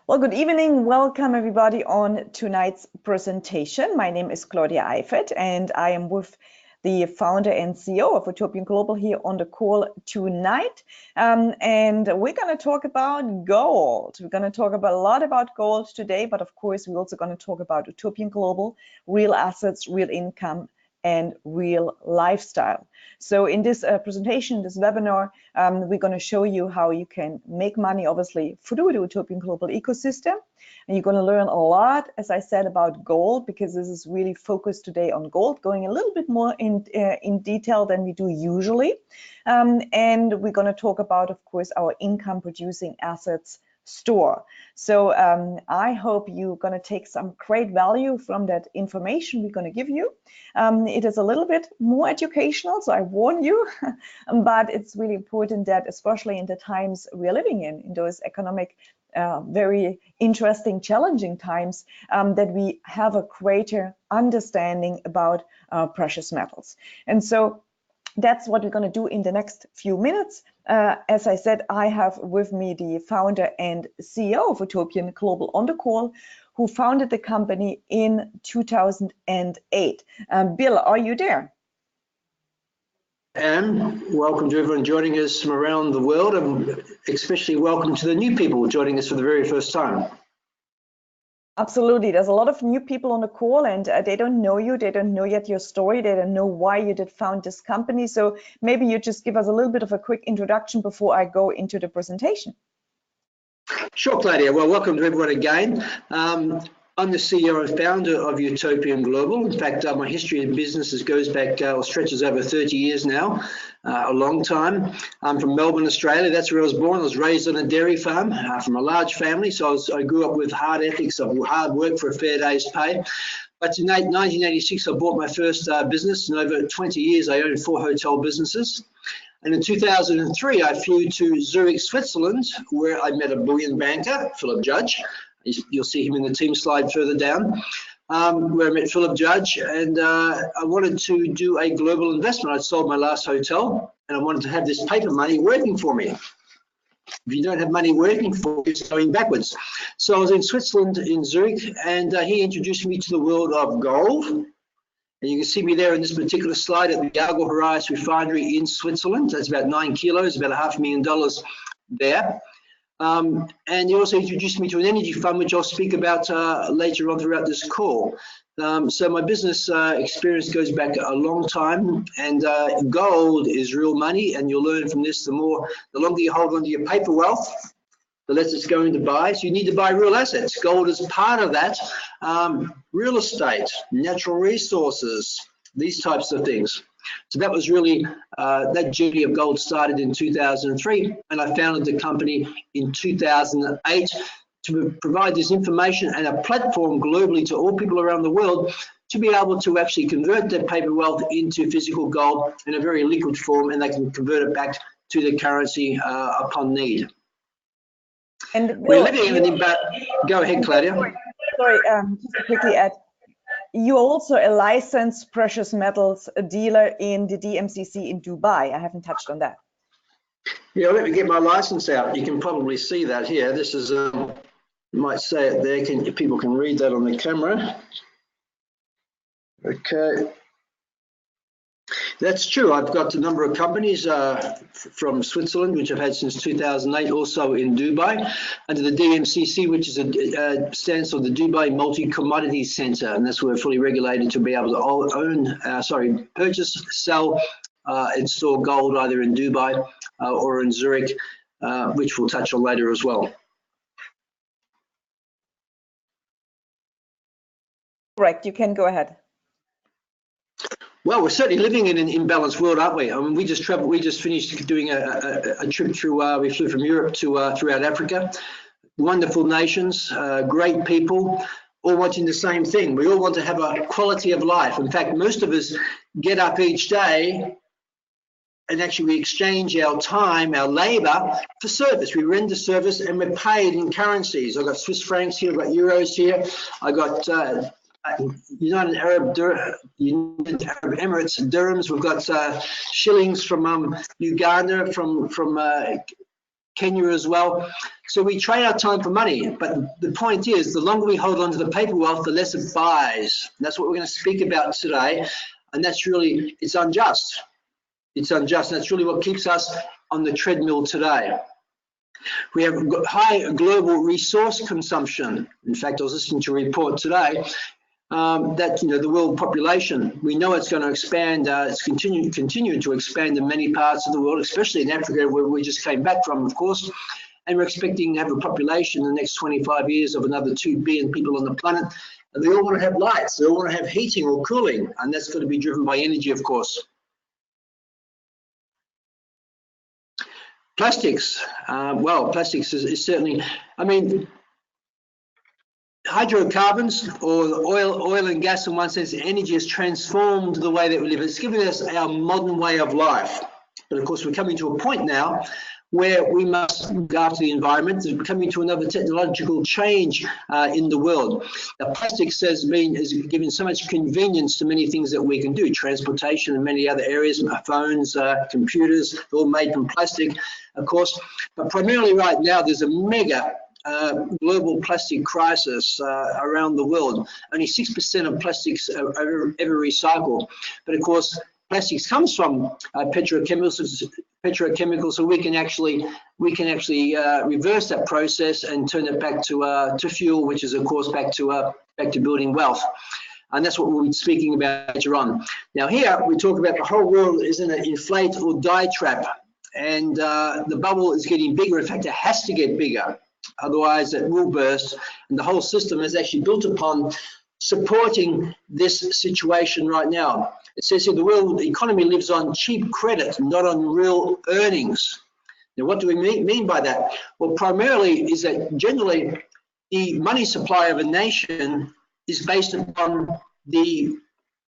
Well, good evening. Welcome everybody on tonight's presentation. My name is Claudia Eifert and I am with the founder and CEO of Utopian Global here on the call tonight. And we're going to talk about gold. We're going to talk about a lot about gold today, but of course, we're also going to talk about Utopian Global, real assets, real income, and real lifestyle. So in this presentation, this webinar, we're going to show you how you can make money, obviously, through the Utopian Global ecosystem. And you're going to learn a lot, as I said, about gold, because this is really focused today on gold, going a little bit more in detail than we do usually. And we're going to talk about, of course, our income producing assets STORH. So I hope you're going to take some great value from that information we're going to give you. It is a little bit more educational, so I warn you, but it's really important that, especially in the times we're living in those economic, very interesting, challenging times, that we have a greater understanding about precious metals. And so that's what we're going to do in the next few minutes. As I said, I have with me the founder and CEO of Utopian Global on the call, who founded the company in 2008. Bill, are you there? And welcome to everyone joining us from around the world, and especially welcome to the new people joining us for the very first time. Absolutely. There's a lot of new people on the call and they don't know you. They don't know yet your story. They don't know why you did found this company. So maybe you just give us a little bit of a quick introduction before I go into the presentation. Sure, Claudia. Well, welcome to everyone again. I'm the CEO and founder of Utopian Global. In fact, my history in business goes back, or stretches over 30 years now, a long time. I'm from Melbourne, Australia. That's where I was born. I was raised on a dairy farm from a large family. So I grew up with hard ethics of hard work for a fair day's pay. But in 1986, I bought my first business. In over 20 years, I owned 4 hotel businesses. And in 2003, I flew to Zurich, Switzerland, where I met a bullion banker, Philip Judge. You'll see him in the team slide further down, where I met Philip Judge, and I wanted to do a global investment. I'd sold my last hotel, and I wanted to have this paper money working for me. If you don't have money working for you, it's going backwards. So I was in Switzerland, in Zurich, and he introduced me to the world of gold. And you can see me there in this particular slide at the Argo refinery in Switzerland. That's about 9 kilos, about $500,000 there. And he also introduced me to an energy fund, which I'll speak about later on throughout this call. So my business experience goes back a long time, and gold is real money, and you'll learn from this. The longer you hold onto your paper wealth, the less it's going to buy. So you need to buy real assets. Gold is part of that. Real estate, natural resources, these types of things. So that was really, that journey of gold started in 2003, and I founded the company in 2008 to provide this information and a platform globally to all people around the world to be able to actually convert their paper wealth into physical gold in a very liquid form, and they can convert it back to the currency upon need. And Bill, we're living in go ahead, Claudia. Sorry, just to quickly add. You're also a licensed precious metals dealer in the DMCC in Dubai. I haven't touched on that. Yeah, let me get my license out. You can probably see that here. This is, you might say it there. People can read that on the camera. Okay. That's true. I've got a number of companies from Switzerland, which I've had since 2008, also in Dubai, under the DMCC, which is stands for the Dubai Multi-Commodity Center, and that's where we're fully regulated to be able to purchase, sell, and store gold either in Dubai or in Zurich, which we'll touch on later as well. Correct. You can go ahead. Well, we're certainly living in an imbalanced world, aren't we? I mean, we just finished doing a trip through, we flew from Europe to throughout Africa. Wonderful nations, great people, all wanting the same thing. We all want to have a quality of life. In fact, most of us get up each day and actually we exchange our time, our labor for service. We render service and we're paid in currencies. I've got Swiss francs here, I've got euros here, I got United Arab Emirates dirhams. We've got shillings from Uganda, from Kenya as well. So we trade our time for money. But the point is, the longer we hold on to the paper wealth, the less it buys. And that's what we're going to speak about today. And that's really, it's unjust. It's unjust. And that's really what keeps us on the treadmill today. We have high global resource consumption. In fact, I was listening to a report today that the world population, we know it's going to expand. It's continuing to expand in many parts of the world, especially in Africa, where we just came back from, of course. And we're expecting to have a population in the next 25 years of another 2 billion people on the planet. And they all want to have lights. They all want to have heating or cooling, and that's going to be driven by energy, of course. Plastics, well, plastics is certainly, I mean, hydrocarbons or oil and gas in one sense, energy has transformed the way that we live. It's given us our modern way of life. But of course, we're coming to a point now where we must look after the environment. We're coming to another technological change in the world. Now, plastics has given so much convenience to many things that we can do, transportation and many other areas, phones, computers, all made from plastic, of course. But primarily right now, there's a mega global plastic crisis around the world. Only 6% of plastics are ever recycled. But of course, plastics comes from petrochemicals, so we can actually reverse that process and turn it back to fuel, which is of course back to building wealth. And that's what we'll be speaking about later on. Now here we talk about the whole world is in an inflate or die trap, and the bubble is getting bigger. In fact, it has to get bigger, otherwise it will burst. And the whole system is actually built upon supporting this situation right now. It says here the world economy lives on cheap credit, not on real earnings. Now, what do we mean by that? Well, primarily is that generally the money supply of a nation is based upon the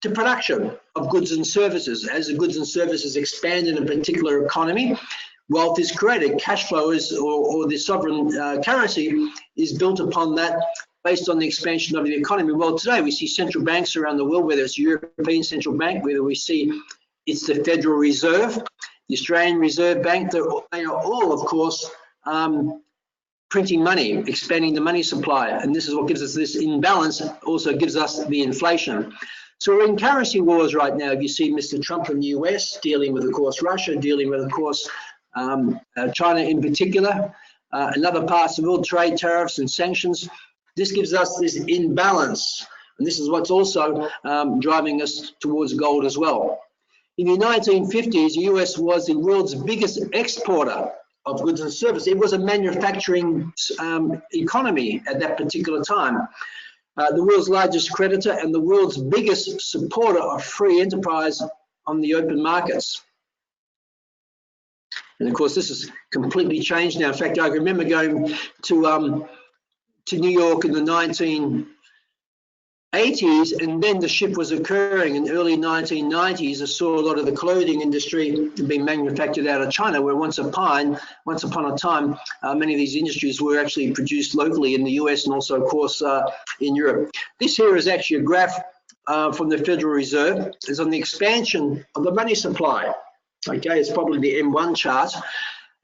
production of goods and services. As the goods and services expand in a particular economy, wealth is created, cash flow is, or the sovereign currency is built upon that, based on the expansion of the economy. Well, today we see central banks around the world, whether it's European Central Bank, whether we see it's the Federal Reserve, the Australian Reserve Bank, they are all, of course, printing money, expanding the money supply. And this is what gives us this imbalance, also gives us the inflation. So we're in currency wars right now. You see Mr. Trump in the US dealing with, of course, Russia, dealing with, of course, China in particular, and other parts of the world, trade tariffs and sanctions. This gives us this imbalance, and this is what's also driving us towards gold as well. In the 1950s, the US was the world's biggest exporter of goods and services. It was a manufacturing economy at that particular time. The world's largest creditor and the world's biggest supporter of free enterprise on the open markets. And of course, this has completely changed now. In fact, I remember going to New York in the 1980s, and then the shift was occurring in the early 1990s. I saw a lot of the clothing industry being manufactured out of China, where once upon a time, many of these industries were actually produced locally in the US and also, of course, in Europe. This here is actually a graph from the Federal Reserve. It's on the expansion of the money supply. Okay, it's probably the M1 chart.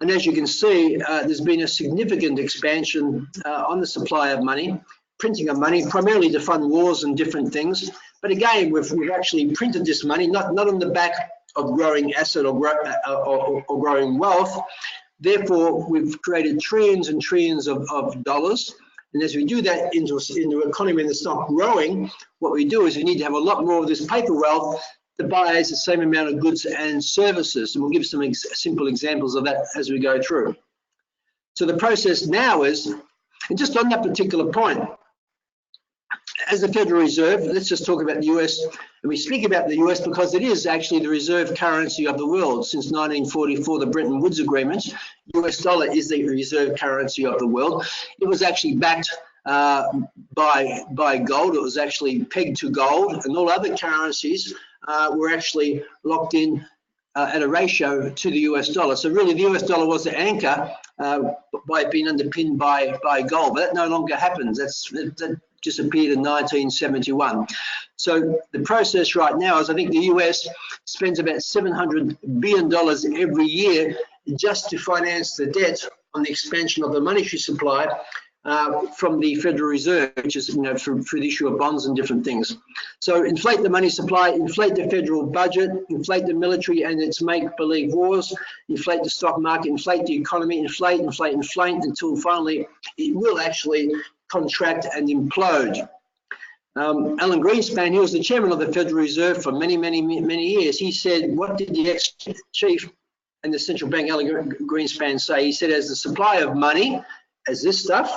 And as you can see, there's been a significant expansion on the supply of money, printing of money, primarily to fund wars and different things. But again, we've actually printed this money, not on the back of growing asset or growing wealth. Therefore, we've created trillions and trillions of dollars. And as we do that into an economy that's not growing, what we do is we need to have a lot more of this paper wealth to buy the same amount of goods and services. And we'll give some simple examples of that as we go through. So the process now is, and just on that particular point, as the Federal Reserve, let's just talk about the US. And we speak about the US because it is actually the reserve currency of the world. Since 1944, the Bretton Woods Agreement, US dollar is the reserve currency of the world. It was actually backed by gold. It was actually pegged to gold, and all other currencies were actually locked in at a ratio to the US dollar. So really the US dollar was the anchor by being underpinned by gold, but that no longer happens. That disappeared in 1971. So the process right now is I think the US spends about $700 billion every year just to finance the debt on the expansion of the monetary supply from the Federal Reserve, which is, for the issue of bonds and different things. So inflate the money supply, inflate the federal budget, inflate the military and its make-believe wars, inflate the stock market, inflate the economy, inflate until finally it will actually contract and implode. Alan Greenspan, he was the chairman of the Federal Reserve for many years. He said, what did the ex-chief and the central bank, Alan Greenspan, say? He said, as the supply of money, as this stuff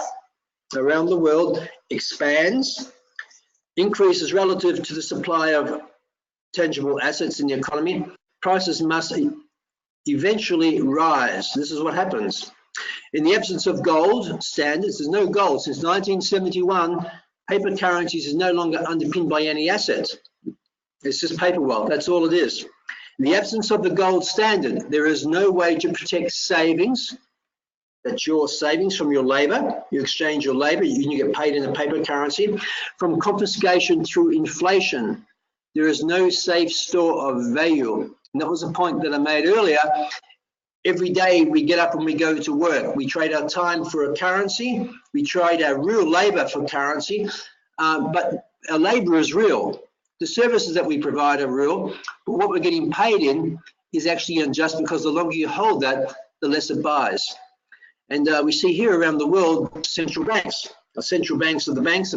around the world expands, increases relative to the supply of tangible assets in the economy, prices must eventually rise. This is what happens. In the absence of gold standards, there's no gold. Since 1971, paper currencies is no longer underpinned by any assets. It's just paper wealth. That's all it is. In the absence of the gold standard, there is no way to protect savings. That's your savings from your labor. You exchange your labor, you get paid in a paper currency. From confiscation through inflation, there is no safe store of value. And that was a point that I made earlier. Every day we get up and we go to work. We trade our time for a currency. We trade our real labor for currency, but our labor is real. The services that we provide are real, but what we're getting paid in is actually unjust, because the longer you hold that, the less it buys. And we see here around the world, central banks. The central banks are the banks,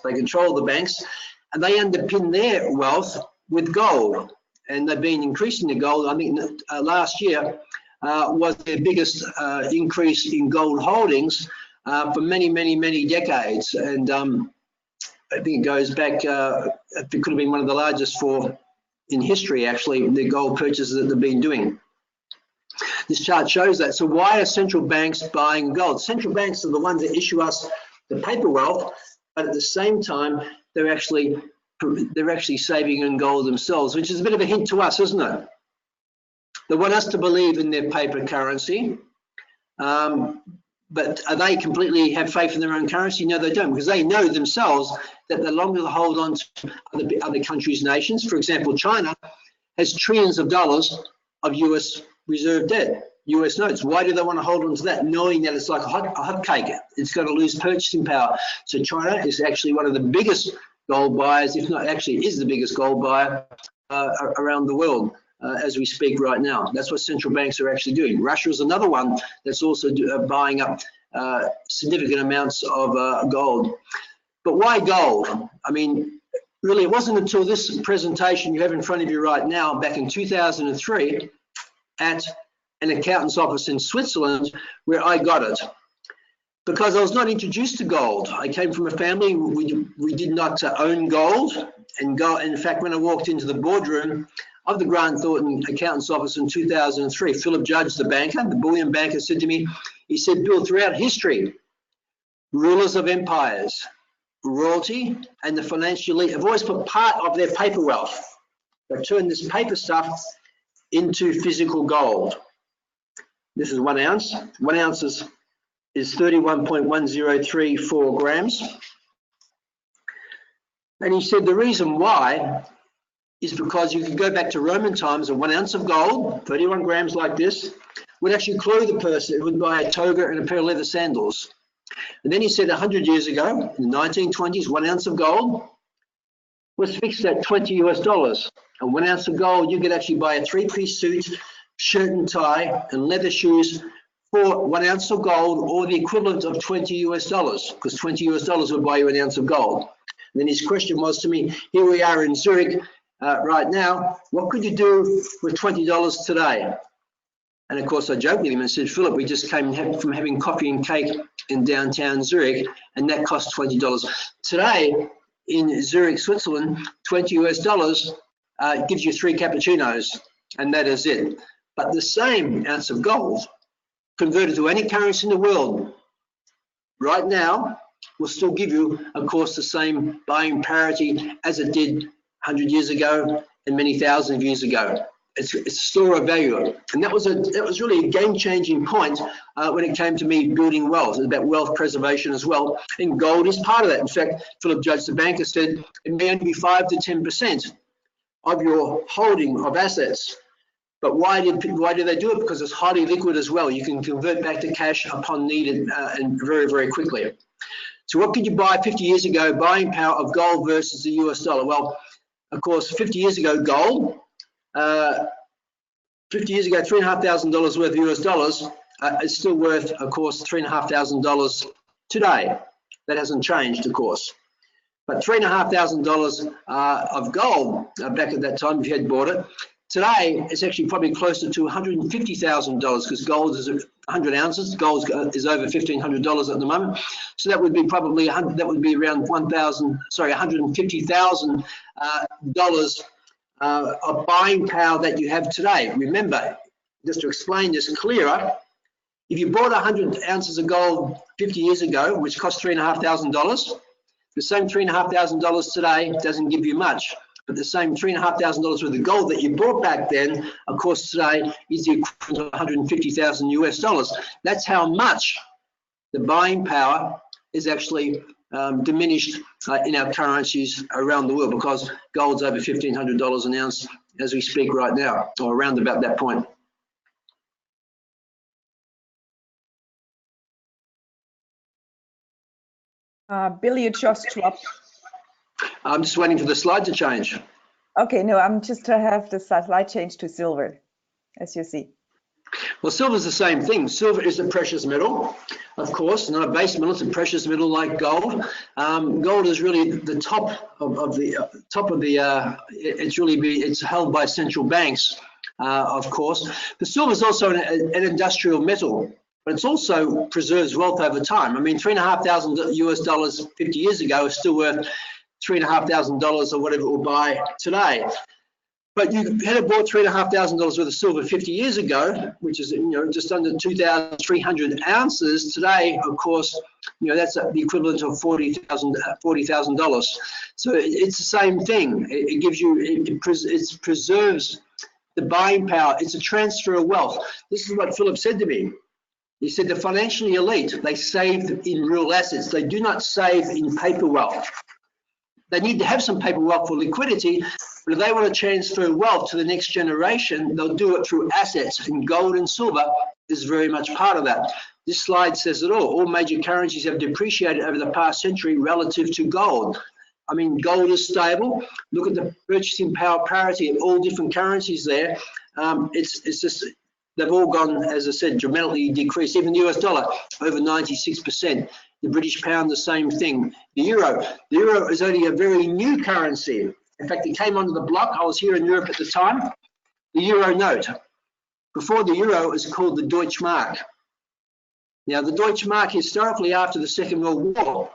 they control the banks, and they underpin their wealth with gold. And they've been increasing the gold. I think last year was their biggest increase in gold holdings for many decades. And I think it goes back, it could have been one of the largest in history, actually, the gold purchases that they've been doing. This chart shows that. So why are central banks buying gold? Central banks are the ones that issue us the paper wealth, but at the same time, they're actually saving in gold themselves, which is a bit of a hint to us, isn't it? They want us to believe in their paper currency, but are they completely have faith in their own currency? No, they don't, because they know themselves that the longer they hold on to other countries' nations, for example, China has trillions of dollars of US reserve debt, US notes. Why do they want to hold on to that, knowing that it's like a hot cake? It's going to lose purchasing power. So China is actually one of the biggest gold buyers, if not actually is the biggest gold buyer around the world as we speak right now. That's what central banks are actually doing. Russia is another one that's also buying up significant amounts of gold. But why gold? I mean, really, it wasn't until this presentation you have in front of you right now, back in 2003, at an accountant's office in Switzerland, where I got it. Because I was not introduced to gold. I came from a family, we did not own gold. And in fact, when I walked into the boardroom of the Grant Thornton accountant's office in 2003, Philip Judge, the banker, the bullion banker, said to me, he said, Bill, throughout history, rulers of empires, royalty, and the financial elite have always put part of their paper wealth. They've turned this paper stuff into physical gold. This is 1 ounce. 1 ounce is 31.1034 grams. And he said the reason why is because you can go back to Roman times, and 1 ounce of gold, 31 grams like this, would actually clothe a person. It would buy a toga and a pair of leather sandals. And then he said 100 years ago, in the 1920s, 1 ounce of gold was fixed at $20 US. And 1 ounce of gold, you could actually buy a 3-piece suit, shirt and tie, and leather shoes for 1 ounce of gold, or the equivalent of $20 US, because $20 US would buy you 1 ounce of gold. And then his question was to me, here we are in Zurich right now, what could you do with $20 today? And of course I joked with him and said, Philip, we just came from having coffee and cake in downtown Zurich, and that cost $20. Today in Zurich, Switzerland, $20 US gives you 3 cappuccinos, and that is it. But the same ounce of gold converted to any currency in the world right now will still give you, of course, the same buying parity as it did 100 years ago and many thousands of years ago. It's a store of value, and that was really a game-changing point when it came to me building wealth. It's about wealth preservation as well, and gold is part of that. In fact, Philip Judge, the banker, said it may only be 5 to 10% of your holding of assets. But why do they do it? Because it's highly liquid as well. You can convert back to cash upon need and very, very quickly. So what could you buy 50 years ago? Buying power of gold versus the US dollar. Well, of course, 50 years ago, gold, 50 years ago, $3,500 worth of US dollars is still worth, of course, $3,500 today. That hasn't changed, of course. But $3,500 of gold back at that time, if you had bought it, today it's actually probably closer to $150,000 because gold is 100 ounces. Gold is over $1,500 at the moment. So that would be probably around $150,000 of buying power that you have today. Remember, just to explain this clearer, if you bought 100 ounces of gold 50 years ago, which cost $3,500, the same $3,500 today doesn't give you much. But the same $3,500 worth of gold that you bought back then, of course, today is the equivalent of 150,000 US dollars. That's how much the buying power is actually diminished in our currencies around the world, because gold's over $1,500 an ounce as we speak right now, or around about that point. Bill, you just dropped. I'm just waiting for the slide to change. Okay, no, I'm just to have the slide change to silver, as you see. Well, silver is the same thing. Silver is a precious metal, of course, not a base metal. It's a precious metal like gold. Gold is really the it's held by central banks, of course. But silver is also an industrial metal, but it's also preserves wealth over time. I mean, $3,500 US dollars 50 years ago is still worth $3,500 or whatever it will buy today. But you had bought $3,500 worth of silver 50 years ago, which is just under 2,300 ounces. Today, of course, that's the equivalent of $40,000. So it's the same thing. It gives you, it preserves the buying power. It's a transfer of wealth. This is what Philip said to me. He said the financially elite, they save in real assets. They do not save in paper wealth. They need to have some paper wealth for liquidity, but if they want to transfer wealth to the next generation, they'll do it through assets, and gold and silver is very much part of that. This slide says it all. All major currencies have depreciated over the past century relative to gold. I mean, gold is stable. Look at the purchasing power parity of all different currencies there. It's just, they've all gone, as I said, dramatically decreased. Even the US dollar, over 96%. The British pound, the same thing. The euro is only a very new currency. In fact, it came onto the block. I was here in Europe at the time. The euro note. Before the euro, it was called the Deutsche Mark. Now, the Deutsche Mark, historically, after the Second World War,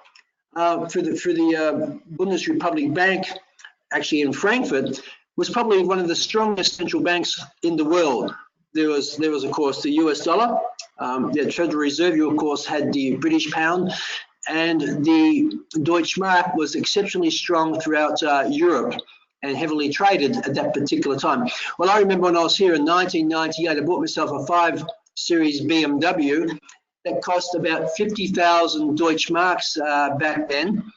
through the Bundesrepublik Bank, actually in Frankfurt, was probably one of the strongest central banks in the world. There was of course the US dollar, the Federal Reserve, you of course had the British pound, and the Deutsche Mark was exceptionally strong throughout Europe and heavily traded at that particular time. Well, I remember when I was here in 1998, I bought myself a 5 Series BMW that cost about 50,000 Deutsche Marks back then,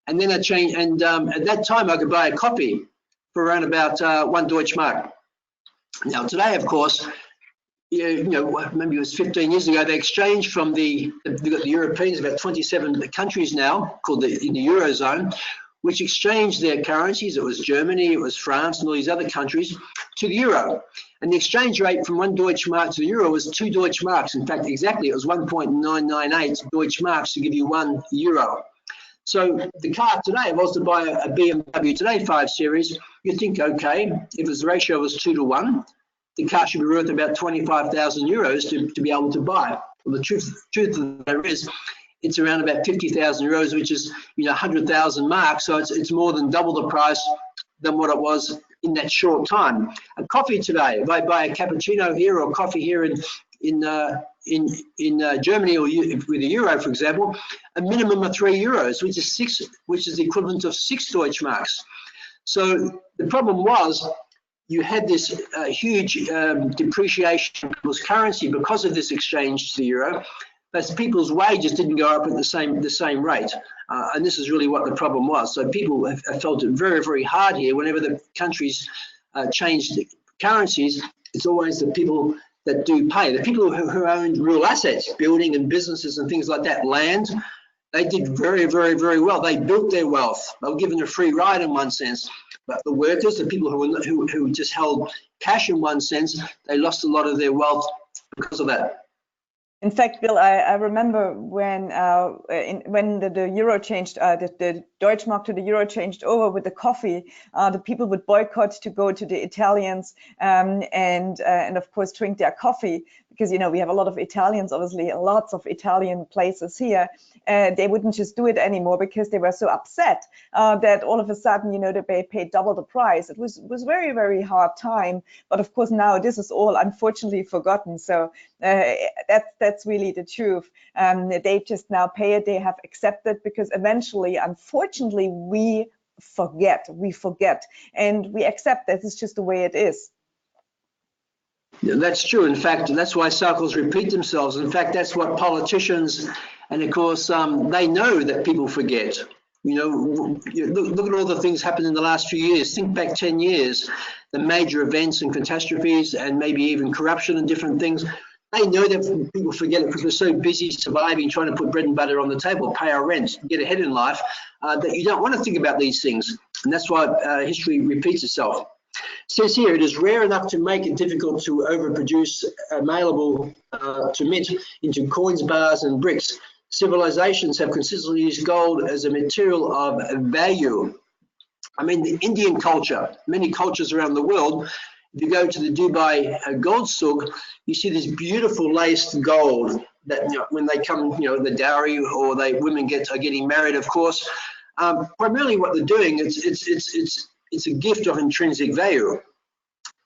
and then I changed, and at that time I could buy a copy for around about 1 Deutsche Mark. Now today, of course, maybe it was 15 years ago, they exchanged from they've got the Europeans, about 27 countries now, called in the Eurozone, which exchanged their currencies. It was Germany, it was France, and all these other countries, to the euro. And the exchange rate from 1 Deutsche Mark to the euro was 2 Deutsche Marks. In fact, exactly, it was 1.998 Deutsche Marks to give you 1 euro. So the car today, if I was to buy a BMW today 5 Series, you'd think, okay, if the ratio was 2 to 1, the car should be worth about 25,000 euros to be able to buy. Well, the truth of the matter is, it's around about 50,000 euros, which is 100,000 marks. So it's more than double the price than what it was in that short time. A coffee today, if I buy a cappuccino here or coffee here in Germany, or with the euro, for example, a minimum of 3 euros, which is the equivalent of 6 Deutsche Marks. So the problem was, you had this huge depreciation of people's currency because of this exchange to the euro, but people's wages didn't go up at the same rate, and this is really what the problem was. So people have felt it very, very hard here. Whenever the countries changed currencies, it's always the people that do pay. The people who own real assets, building and businesses and things like that, land, they did very, very, very well. They built their wealth. They were given a free ride in one sense. But the workers, the people who just held cash in one sense, they lost a lot of their wealth because of that. In fact, Bill, I remember when the euro changed, the Deutschmark to the euro changed over with the coffee, the people would boycott to go to the Italians and of course drink their coffee, because, you know, we have a lot of Italians, obviously, lots of Italian places here. They wouldn't just do it anymore because they were so upset that all of a sudden, you know, they paid double the price. It was very, very hard time. But of course, now this is all unfortunately forgotten. So that's really the truth. They just now pay it. They have accepted, because eventually, unfortunately, we forget, and we accept that it's just the way it is. Yeah, that's true. In fact, that's why cycles repeat themselves. In fact, that's what politicians, and of course, they know that people forget. You know, look at all the things happened in the last few years. Think back 10 years, the major events and catastrophes, and maybe even corruption and different things. They know that people forget it because we're so busy surviving, trying to put bread and butter on the table, pay our rent, get ahead in life, that you don't want to think about these things. And that's why history repeats itself. It says here, it is rare enough to make it difficult to overproduce, malleable to mint into coins, bars, and bricks. Civilizations have consistently used gold as a material of value. I mean, the Indian culture, many cultures around the world, if you go to the Dubai gold souk, you see this beautiful laced gold that, you know, when they come, you know, the dowry, or women are getting married, of course. Primarily what they're doing, it's a gift of intrinsic value.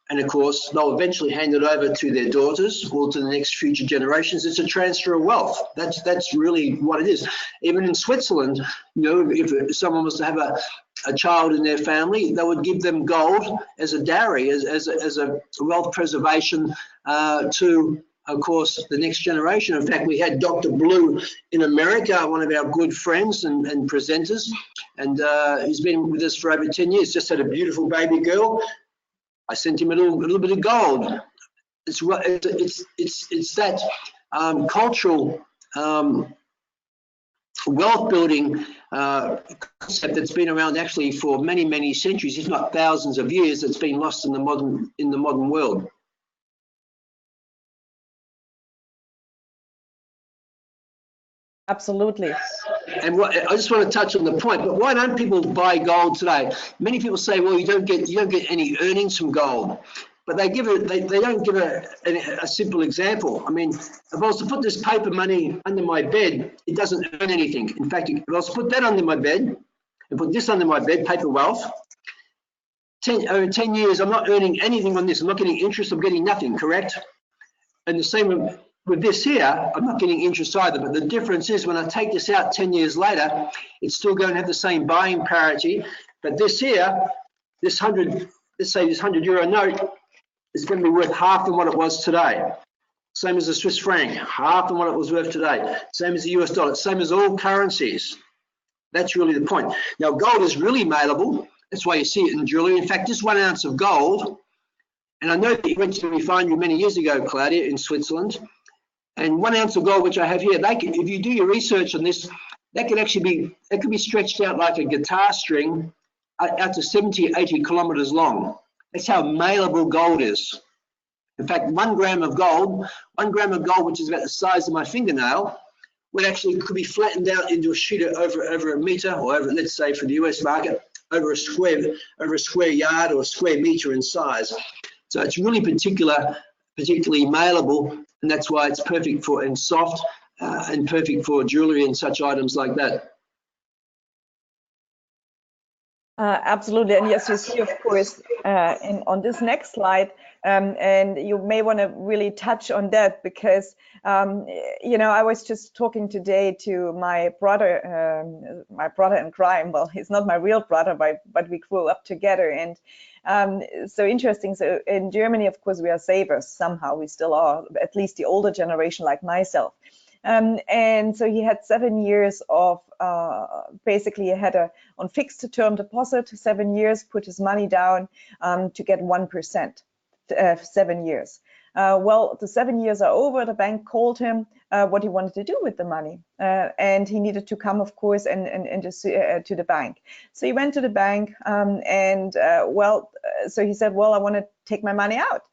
And of course, they'll eventually hand it over to their daughters or to the next future generations. It's a transfer of wealth. That's really what it is. Even in Switzerland, you know, if someone was to have a child in their family, they would give them gold as a dowry, as a wealth preservation to, of course, the next generation. In fact, we had Dr. Blue in America, one of our good friends and presenters, and he's been with us for over 10 years, just had a beautiful baby girl. I sent him a little bit of gold. It's that cultural wealth building concept that's been around actually for many, many centuries, if not thousands of years, that's been lost in the modern world. Absolutely. And I just want to touch on the point, but why don't people buy gold today? Many people say, well, you don't get any earnings from gold, but they don't give a simple example. I mean, if I was to put this paper money under my bed, it doesn't earn anything. In fact, if I was to put that under my bed and put this under my bed, paper wealth, over 10 years, I'm not earning anything on this. I'm not getting interest. I'm getting nothing, correct? And the same with this here, I'm not getting interest either, but the difference is when I take this out 10 years later, it's still going to have the same buying parity. But this here, let's say this 100 euro note is going to be worth half than what it was today. Same as the Swiss franc, half than what it was worth today. Same as the US dollar, same as all currencies. That's really the point. Now, gold is really malleable. That's why you see it in jewelry. In fact, this 1 ounce of gold, and I know that you went to the refinery many years ago, Claudia, in Switzerland. And 1 ounce of gold, which I have here, if you do your research on this, that could be stretched out like a guitar string out to 70, 80 kilometers long. That's how malleable gold is. In fact, 1 gram of gold, which is about the size of my fingernail, could be flattened out into a sheet over a meter, or over, let's say for the US market, over a square yard or a square meter in size. So it's really particularly malleable, and that's why it's perfect for, and soft, and perfect for jewelry and such items like that. Absolutely, and yes, you see, of course, on this next slide, and you may want to really touch on that, because you know, I was just talking today to my brother in crime. Well, he's not my real brother, but we grew up together, and so interesting. So in Germany, of course, we are savers somehow. We still are, at least the older generation, like myself. And so he had 7 years of basically he had on fixed term deposit, 7 years, put his money down to get 1%. 7 years. Well, the 7 years are over. The bank called him what he wanted to do with the money, and he needed to come, of course, and to the bank. So he went to the bank, so he said, well, I want to take my money out.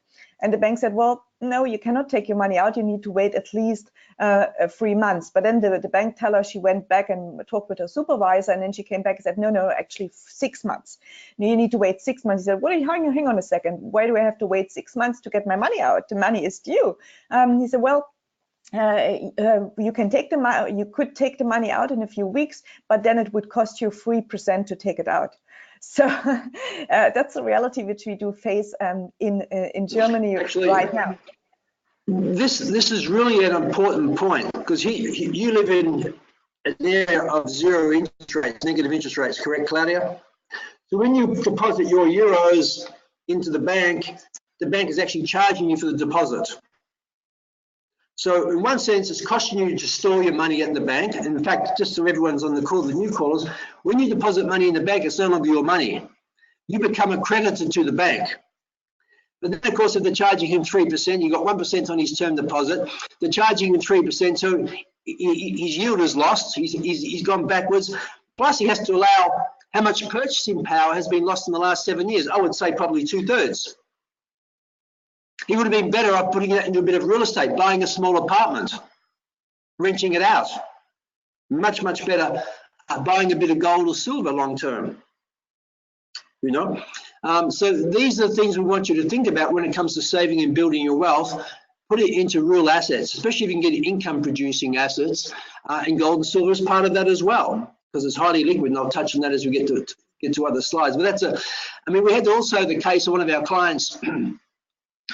And the bank said, well, no, you cannot take your money out. You need to wait at least 3 months. But then the bank teller, she went back and talked with her supervisor, and then she came back and said, no, actually 6 months. You need to wait 6 months. He said, well, hang on a second. Why do I have to wait 6 months to get my money out? The money is due. He said, well, you can take the money. You could take the money out in a few weeks, but then it would cost you 3% to take it out. So that's the reality which we do face in Germany actually, right now. This is really an important point, because you live in an area of zero interest rates, negative interest rates, correct, Claudia? So when you deposit your euros into the bank is actually charging you for the deposit. So in one sense, it's costing you to store your money at the bank. In fact, just so everyone's on the call, the new callers, when you deposit money in the bank, it's no longer your money. You become a creditor to the bank. But then, of course, if they're charging him 3%, you got 1% on his term deposit. They're charging him 3%, so his yield is lost. He's gone backwards. Plus, he has to allow how much purchasing power has been lost in the last 7 years. I would say probably 2/3. He would have been better off putting that into a bit of real estate, buying a small apartment, renting it out. Much better buying a bit of gold or silver long term. You know, so these are the things we want you to think about when it comes to saving and building your wealth. Put it into real assets, especially if you can get income producing assets, and gold and silver is part of that as well, because it's highly liquid, and I'll touch on that as we get to other slides. But we had also the case of one of our clients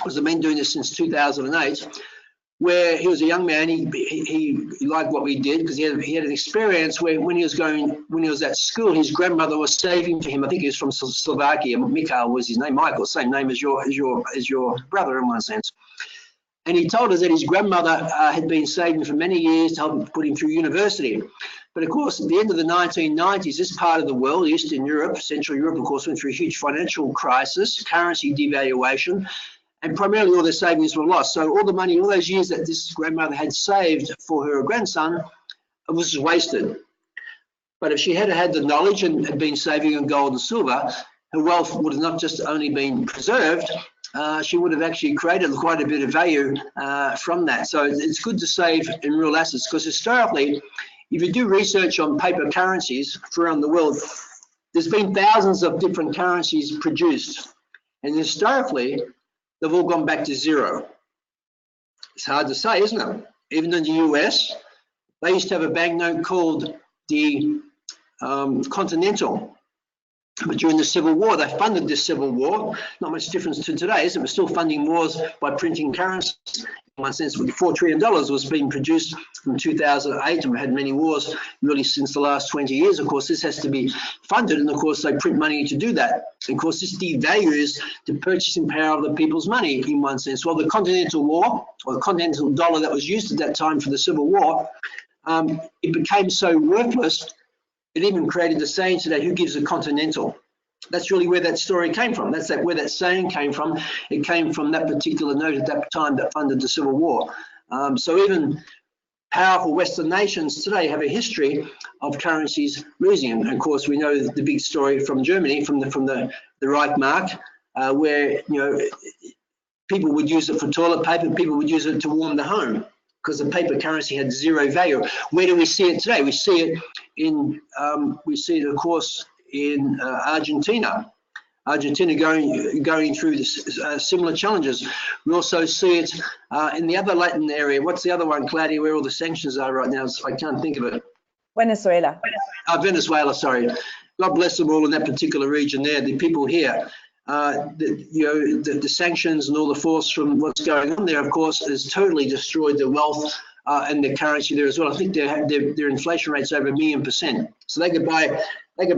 was the man doing this since 2008, where he was a young man. He liked what we did because he had an experience where when he was at school, his grandmother was saving for him. I think he was from Slovakia. Mikhail was his name. Michael, same name as your brother in one sense. And he told us that his grandmother had been saving for many years to help put him through university. But of course, at the end of the 1990s, this part of the world, Eastern Europe, Central Europe, of course, went through a huge financial crisis, currency devaluation, and primarily all their savings were lost. So all the money, all those years that this grandmother had saved for her grandson, was wasted. But if she had had the knowledge and had been saving in gold and silver, her wealth would have not just only been preserved, she would have actually created quite a bit of value from that. So it's good to save in real assets, because historically, if you do research on paper currencies around the world, there's been thousands of different currencies produced. And historically, they've all gone back to zero. It's hard to say, isn't it? Even in the US, they used to have a banknote called the Continental. But during the Civil War, they funded this Civil War. Not much difference to today, is it? We're still funding wars by printing currencies. In one sense, $4 trillion was being produced from 2008, and we had many wars really since the last 20 years. Of course, this has to be funded, and of course, they print money to do that. And of course, this devalues the purchasing power of the people's money in one sense. Well, the Continental War, or the Continental dollar that was used at that time for the Civil War, it became so worthless, it even created the saying today, who gives a continental? That's really where that story came from. That's where that saying came from. It came from that particular note at that time that funded the Civil War. So even powerful Western nations today have a history of currencies losing. And of course, we know the big story from Germany, from the Reichsmark, where people would use it for toilet paper, people would use it to warm the home, because the paper currency had zero value. Where do we see it today? We see it of course, in Argentina. Argentina going through this, similar challenges. We also see it in the other Latin area. What's the other one, Claudia, where all the sanctions are right now? I can't think of it. Venezuela. Venezuela, sorry. God bless them all in that particular region there. The people here. The sanctions and all the force from what's going on there, of course, has totally destroyed their wealth and their currency there as well. I think their inflation rate's over 1,000,000%. So they could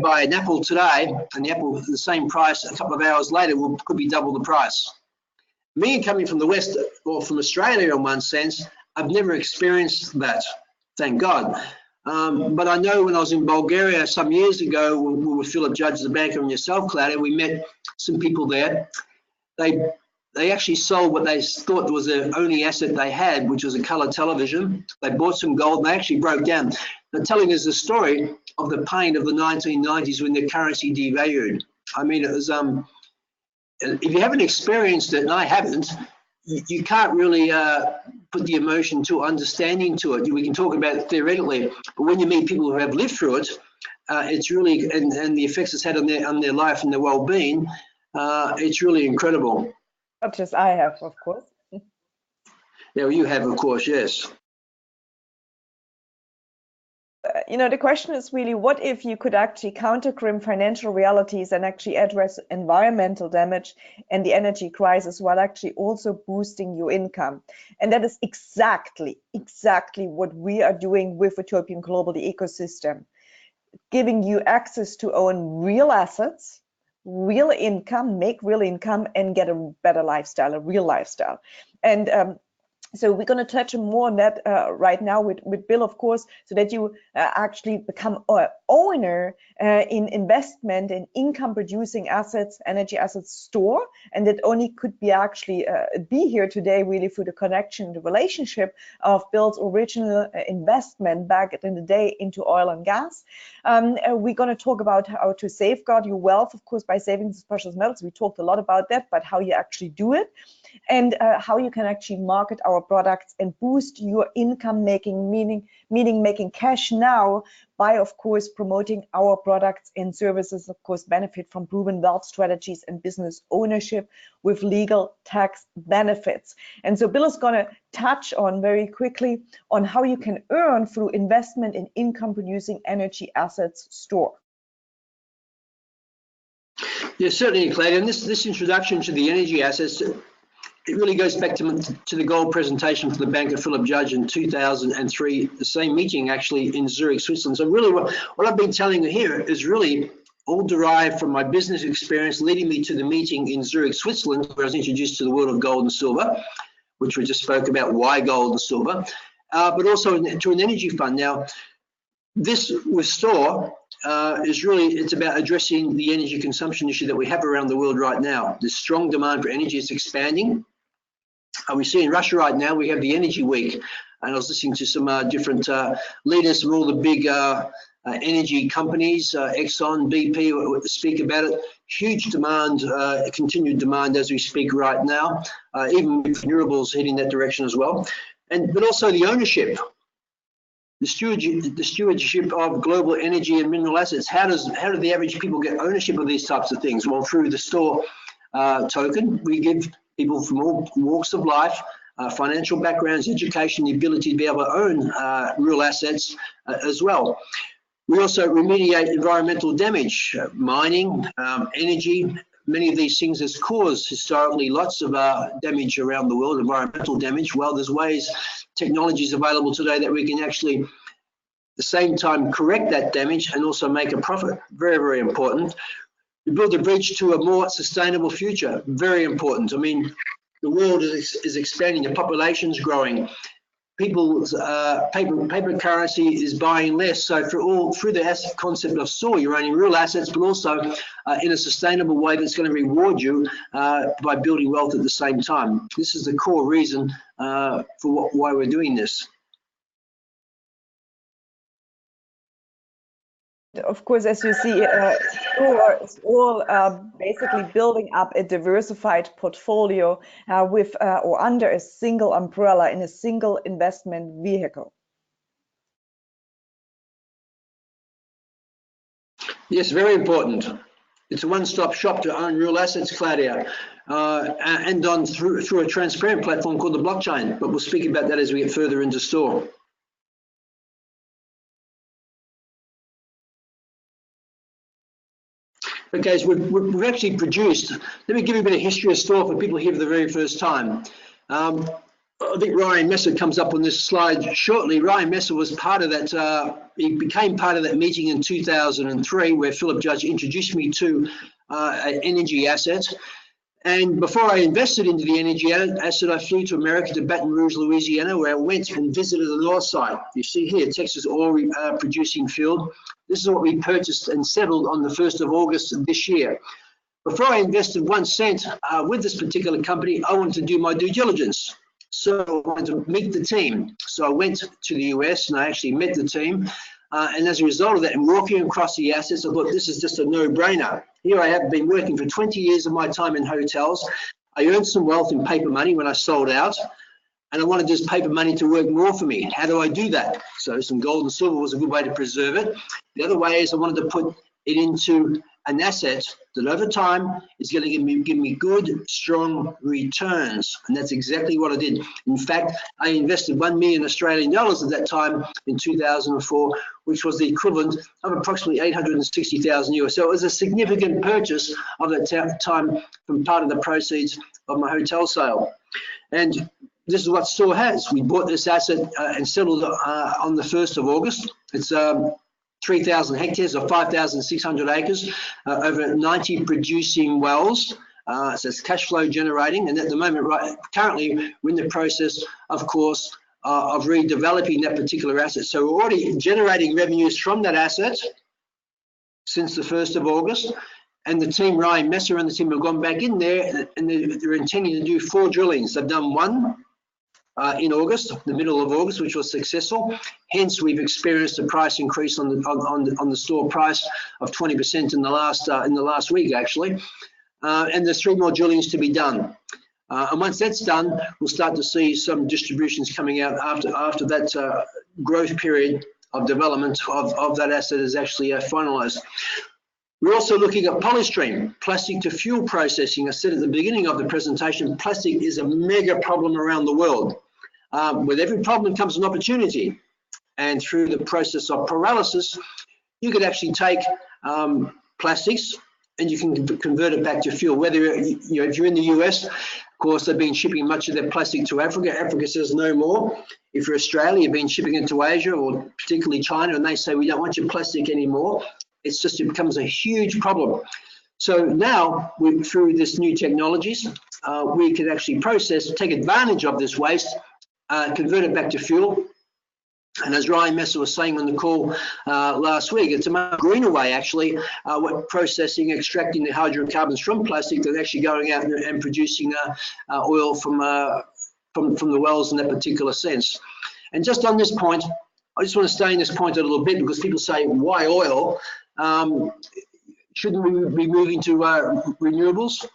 buy an apple today, and the apple at the same price a couple of hours later could be double the price. Me coming from the West, or from Australia in one sense, I've never experienced that, thank God. But I know when I was in Bulgaria some years ago, we were Philip Judge, the banker, and yourself, Claudia, we met some people there. They they actually sold what they thought was the only asset they had, which was a color television. They bought some gold and they actually broke down. They're telling us the story of the pain of the 1990s when the currency devalued. I mean, it was, if you haven't experienced it, and I haven't, you can't really put the emotion to understanding to it. We can talk about it theoretically, but when you meet people who have lived through it, it's really, and the effects it's had on their life and their well-being, it's really incredible. Such as I have, of course. Yeah, well, you have, of course, yes. You know, the question is really, what if you could actually counter-grim financial realities and actually address environmental damage and the energy crisis while actually also boosting your income? And that is exactly what we are doing with Utopian Global, the ecosystem, giving you access to own real assets, real income, make real income, and get a better lifestyle, a real lifestyle. And so we're going to touch more on that right now with Bill, of course, so that you actually become an owner in investment in income-producing assets, energy assets STORH, and that only could be actually be here today really through the connection, the relationship of Bill's original investment back in the day into oil and gas. We're going to talk about how to safeguard your wealth, of course, by saving the precious metals. We talked a lot about that, but how you actually do it, and how you can actually market our products and boost your income making, meaning making cash now by, of course, promoting our products and services, of course, benefit from proven wealth strategies and business ownership with legal tax benefits. And so Bill is going to touch on very quickly on how you can earn through investment in income producing energy assets STORH. Yes, certainly, Claudia. And this introduction to the energy assets, it really goes back to the gold presentation for the banker Philip Judge in 2003, the same meeting actually in Zurich, Switzerland. So really what I've been telling you here is really all derived from my business experience leading me to the meeting in Zurich, Switzerland, where I was introduced to the world of gold and silver, which we just spoke about, why gold and silver, but also to an energy fund. Now, this with STORH is really, it's about addressing the energy consumption issue that we have around the world right now. There's strong demand for energy, it's expanding. We see in Russia right now, we have the Energy Week, and I was listening to some different leaders from all the big energy companies, Exxon, BP, speak about it. Huge demand, continued demand as we speak right now, even renewables heading that direction as well. But also the ownership, the stewardship of global energy and mineral assets. How do the average people get ownership of these types of things? Well, through the STORH token, we give people from all walks of life, financial backgrounds, education, the ability to be able to own real assets as well. We also remediate environmental damage, mining, energy. Many of these things has caused historically lots of damage around the world, environmental damage. Well, there's ways, technologies available today that we can actually, at the same time, correct that damage and also make a profit. Very, very important. We build a bridge to a more sustainable future. Very important. I mean, the world is expanding, the population's growing. People's paper currency is buying less. So through the asset concept of STORH, you're owning real assets, but also in a sustainable way that's going to reward you by building wealth at the same time. This is the core reason for why we're doing this. Of course, as you see, STORH is all basically building up a diversified portfolio with or under a single umbrella in a single investment vehicle. Yes, very important. It's a one-stop shop to own real assets, Claudia, and through a transparent platform called the blockchain. But we'll speak about that as we get further into STORH. Okay, so we've actually produced, let me give you a bit of history of STORH for people here for the very first time. I think Ryan Messer comes up on this slide shortly. Ryan Messer was part of that, he became part of that meeting in 2003 where Philip Judge introduced me to an energy asset. And before I invested into the energy asset, I flew to America, to Baton Rouge, Louisiana, where I went and visited the north side. You see here, Texas oil producing field. This is what we purchased and settled on the 1st of August of this year. before I invested 1 cent with this particular company, I wanted to do my due diligence. So I wanted to meet the team. So I went to the US and I actually met the team. And as a result of that, and walking across the assets, I thought this is just a no-brainer. Here I have been working for 20 years of my time in hotels. I earned some wealth in paper money when I sold out, and I wanted this paper money to work more for me. How do I do that? So some gold and silver was a good way to preserve it. The other way is I wanted to put it into an asset that over time is going to give me good, strong returns. And that's exactly what I did. In fact, I invested 1 million Australian dollars at that time in 2004, which was the equivalent of approximately 860,000 US. So it was a significant purchase of that time from part of the proceeds of my hotel sale. And this is what STORH has. We bought this asset and settled on the 1st of August. It's 3,000 hectares or 5,600 acres, over 90 producing wells. So it's cash flow generating, and at the moment, currently, we're in the process, of course, of redeveloping that particular asset. So we're already generating revenues from that asset since the 1st of August, and the team, Ryan Messer and the team, have gone back in there, and they're intending to do 4 drillings. They've done 1 in August, the middle of August, which was successful. Hence, we've experienced a price increase on the STORH price of 20% in the last week, actually. And there's 3 more drillings to be done. And once that's done, we'll start to see some distributions coming out after that growth period of development of that asset is actually finalised. We're also looking at polystream, plastic to fuel processing. I said at the beginning of the presentation, plastic is a mega problem around the world. With every problem comes an opportunity. And through the process of pyrolysis, you could actually take plastics and you can convert it back to fuel. Whether, if you're in the US, of course, they've been shipping much of their plastic to Africa. Africa says no more. If you're Australia, you've been shipping it to Asia or particularly China, and they say, we don't want your plastic anymore. It becomes a huge problem. So now, through this new technologies, we can actually take advantage of this waste, convert it back to fuel. And as Ryan Messer was saying on the call last week, it's a much greener way, actually, processing, extracting the hydrocarbons from plastic than actually going out and producing oil from the wells in that particular sense. And just on this point, I just want to stay in this point a little bit, because people say, why oil? Shouldn't we be moving to renewables?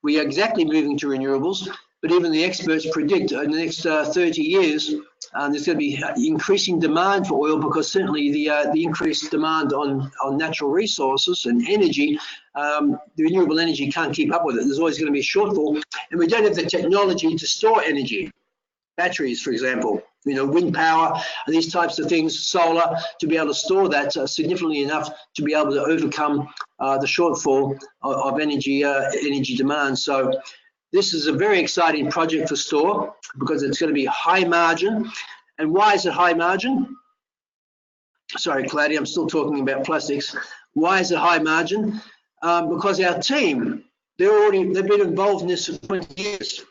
We are exactly moving to renewables, but even the experts predict in the next 30 years, there's going to be increasing demand for oil, because certainly the increased demand on natural resources and energy, the renewable energy can't keep up with it. There's always going to be a shortfall, and we don't have the technology to store energy. Batteries, for example, wind power, these types of things, solar, to be able to store that significantly enough to be able to overcome the shortfall of energy demand. So this is a very exciting project for STORH, because it's going to be high margin. And why is it high margin? Sorry, Claudia, I'm still talking about plastics. Why is it high margin? Because our team, they've been involved in this for 20 years.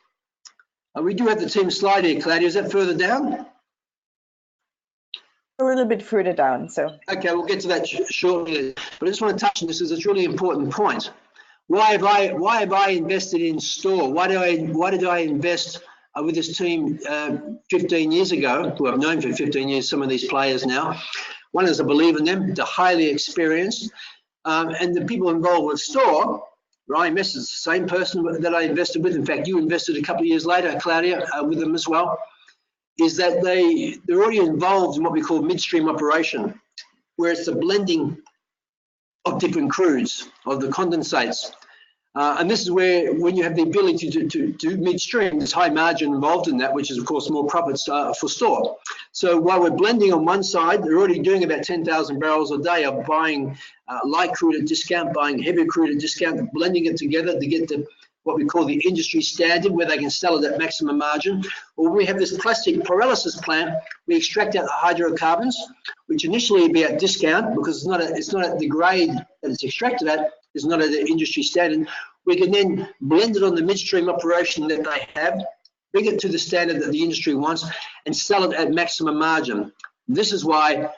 We do have the team slide here, Claudia. Is that further down? A little bit further down. So. Okay, we'll get to that shortly. But I just want to touch on this, as it's a really important point. Why have I invested in STORH? Why did I invest with this team 15 years ago, who I've known for 15 years, some of these players now? One is I believe in them. They're highly experienced. And the people involved with STORH, Ryan Messer is the same person that I invested with. In fact, you invested a couple of years later, Claudia, with them as well. Is that they're already involved in what we call midstream operation, where it's the blending of different crudes, of the condensates. And this is where, when you have the ability to do midstream, there's high margin involved in that, which is, of course, more profits for STORH. So while we're blending on one side, they're already doing about 10,000 barrels a day of buying light crude at discount, buying heavy crude at discount, blending it together to get to what we call the industry standard, where they can sell it at maximum margin. Or when we have this plastic pyrolysis plant, we extract out the hydrocarbons, which initially would be at discount, because it's not at the grade that it's extracted at, it's not at the industry standard. We can then blend it on the midstream operation that they have, bring it to the standard that the industry wants, and sell it at maximum margin. This is why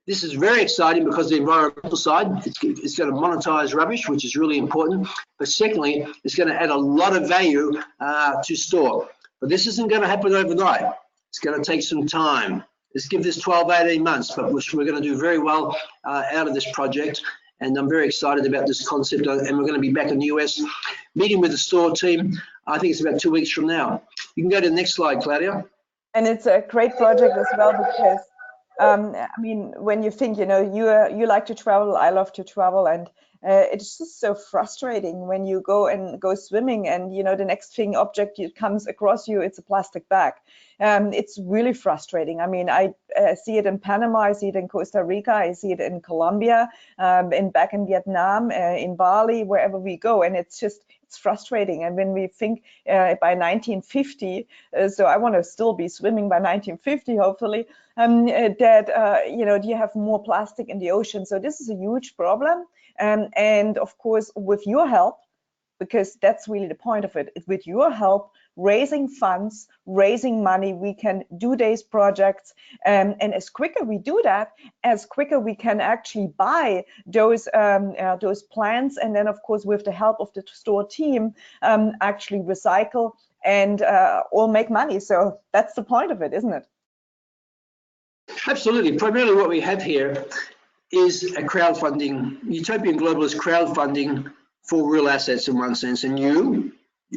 This is very exciting because the environmental side, it's going to monetize rubbish, which is really important. But secondly, it's going to add a lot of value to STORH. But this isn't going to happen overnight. It's going to take some time. Let's give this 12, 18 months, but we're going to do very well out of this project. And I'm very excited about this concept. And we're going to be back in the US meeting with the STORH team. I think it's about 2 weeks from now. You can go to the next slide, Claudia. And it's a great project as well because, I mean, when you think, you know, you like to travel, I love to travel, and it's just so frustrating when you go swimming and, you know, the next thing object comes across you, it's a plastic bag. It's really frustrating. I mean, I see it in Panama, I see it in Costa Rica, I see it in Colombia, back in Vietnam, in Bali, wherever we go, and it's frustrating. And when we think by 1950, so I want to still be swimming by 1950, hopefully, that you know, you have more plastic in the ocean. So this is a huge problem. And of course, with your help, because that's really the point of it, with your help, raising funds, raising money, we can do these projects, and as quicker we do that, as quicker we can actually buy those plants, and then of course with the help of the STORH team, actually recycle and all make money. So that's the point of it, isn't it? Absolutely. Primarily what we have here is a crowdfunding. Utopian Global is crowdfunding for real assets in one sense, and you,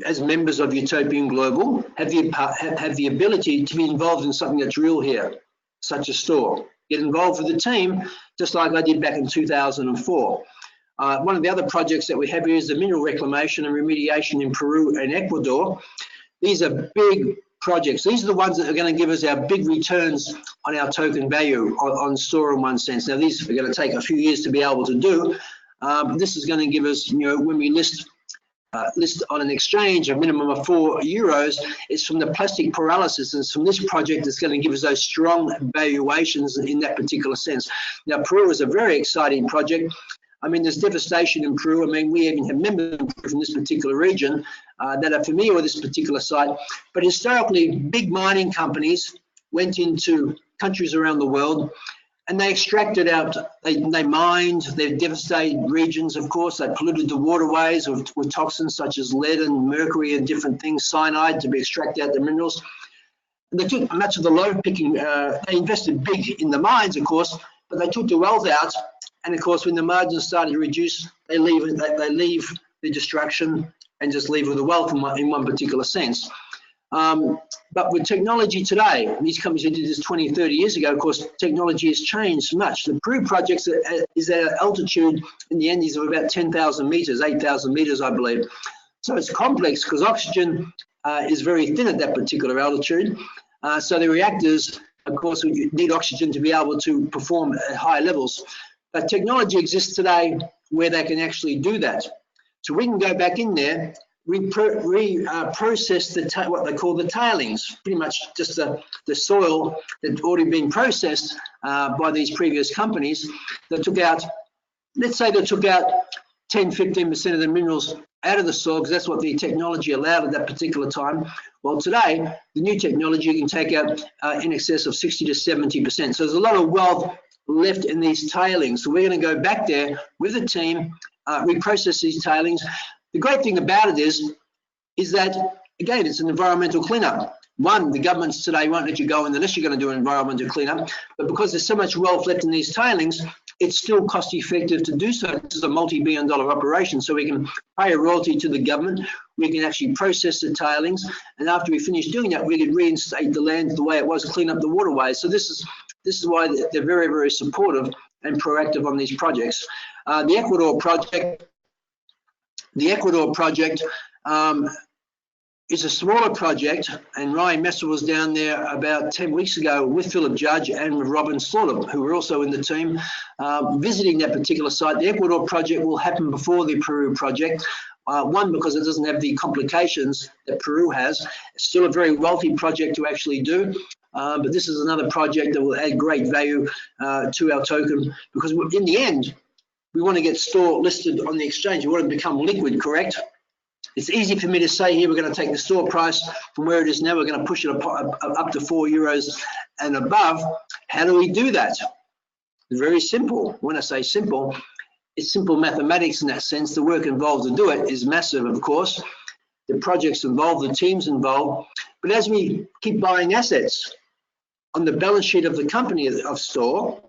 as members of Utopian Global, have the ability to be involved in something that's real here, such as STORH. Get involved with the team, just like I did back in 2004. One of the other projects that we have here is the mineral reclamation and remediation in Peru and Ecuador. These are big projects. These are the ones that are going to give us our big returns on our token value on STORH in one sense. Now, these are going to take a few years to be able to do. This is going to give us, you know, when we list on an exchange, a minimum of €4. It's from the plastic paralysis, and it's from this project that's going to give us those strong valuations in that particular sense. Now, Peru is a very exciting project. I mean, there's devastation in Peru. I mean, we even have members from this particular region that are familiar with this particular site. But historically, big mining companies went into countries around the world and they extracted out, they mined, they devastated regions, of course. They polluted the waterways with toxins such as lead and mercury and different things, cyanide, to be extracted out the minerals. And they took much of the low picking, they invested big in the mines, of course, but they took the wealth out. And of course, when the margins started to reduce, they leave the destruction and just leave with the wealth in one particular sense. But with technology today, these companies who did this 20, 30 years ago, of course, technology has changed much. The Peru project is at an altitude in the Andes of about 10,000 meters, 8,000 meters, I believe. So it's complex because oxygen is very thin at that particular altitude. So the reactors, of course, need oxygen to be able to perform at high levels. But technology exists today where they can actually do that. So we can go back in there, process what they call the tailings, pretty much just the soil that's already been processed by these previous companies that took out, let's say they took out 10, 15% of the minerals out of the soil, because that's what the technology allowed at that particular time. Well, today, the new technology can take out in excess of 60 to 70%. So there's a lot of wealth left in these tailings. So we're going to go back there with the team, reprocess these tailings. The great thing about it is that, again, it's an environmental cleanup. One, the governments today won't let you go in unless you're going to do an environmental cleanup, but because there's so much wealth left in these tailings, it's still cost effective to do so. This is a multi-billion-dollar operation, so we can pay a royalty to the government, we can actually process the tailings, and after we finish doing that, we can reinstate the land the way it was, clean up the waterways. So this is why they're very, very supportive and proactive on these projects. The Ecuador project is a smaller project, and Ryan Messer was down there about 10 weeks ago with Philip Judge and with Robin Slaughter, who were also in the team, visiting that particular site. The Ecuador project will happen before the Peru project. One, because it doesn't have the complications that Peru has. It's still a very wealthy project to actually do, but this is another project that will add great value to our token, because in the end, we want to get STORH listed on the exchange. We want to become liquid, correct? It's easy for me to say here, we're going to take the STORH price from where it is now, we're going to push it up to €4 and above. How do we do that? Very simple. When I say simple, it's simple mathematics in that sense. The work involved to do it is massive, of course. The projects involved, the teams involved. But as we keep buying assets on the balance sheet of the company of STORH,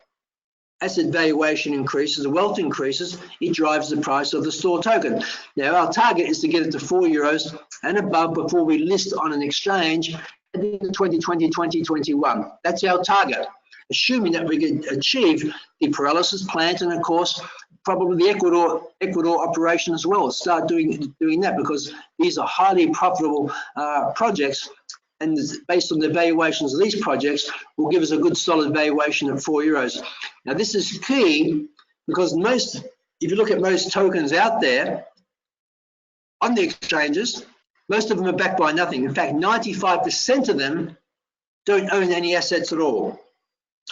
asset valuation increases, the wealth increases, it drives the price of the STORH token. Now, our target is to get it to €4 and above before we list on an exchange at the end of 2020, 2021. That's our target, assuming that we can achieve the paralysis plant and, of course, probably the Ecuador operation as well. Start doing that, because these are highly profitable projects, and based on the valuations of these projects will give us a good solid valuation of €4. Now this is key, because if you look at most tokens out there on the exchanges, most of them are backed by nothing. In fact, 95% of them don't own any assets at all.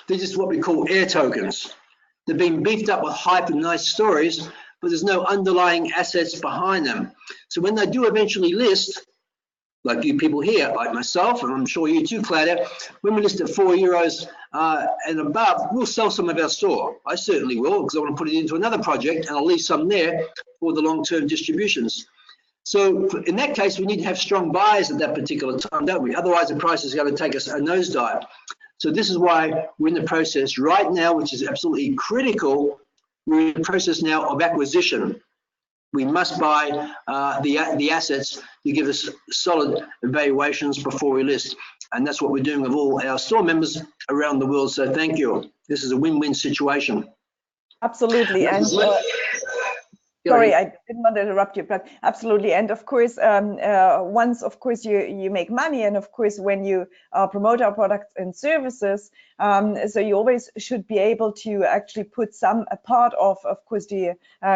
They're just what we call air tokens. They've been beefed up with hype and nice stories, but there's no underlying assets behind them. So when they do eventually list, like you people here, like myself, and I'm sure you too, Claudia, when we list at €4 and above, we'll sell some of our STORH. I certainly will, because I want to put it into another project, and I'll leave some there for the long-term distributions. So in that case, we need to have strong buyers at that particular time, don't we? Otherwise, the price is going to take us a nosedive. So this is why we're in the process right now, which is absolutely critical. We're in the process now of acquisition. We must buy the assets to give us solid valuations before we list. And that's what we're doing with all our STORH members around the world. So thank you. This is a win-win situation. Absolutely. And sorry, I didn't want to interrupt you, but absolutely. And of course, once, of course, you make money, and of course, when you promote our products and services, so you always should be able to actually put a part of course,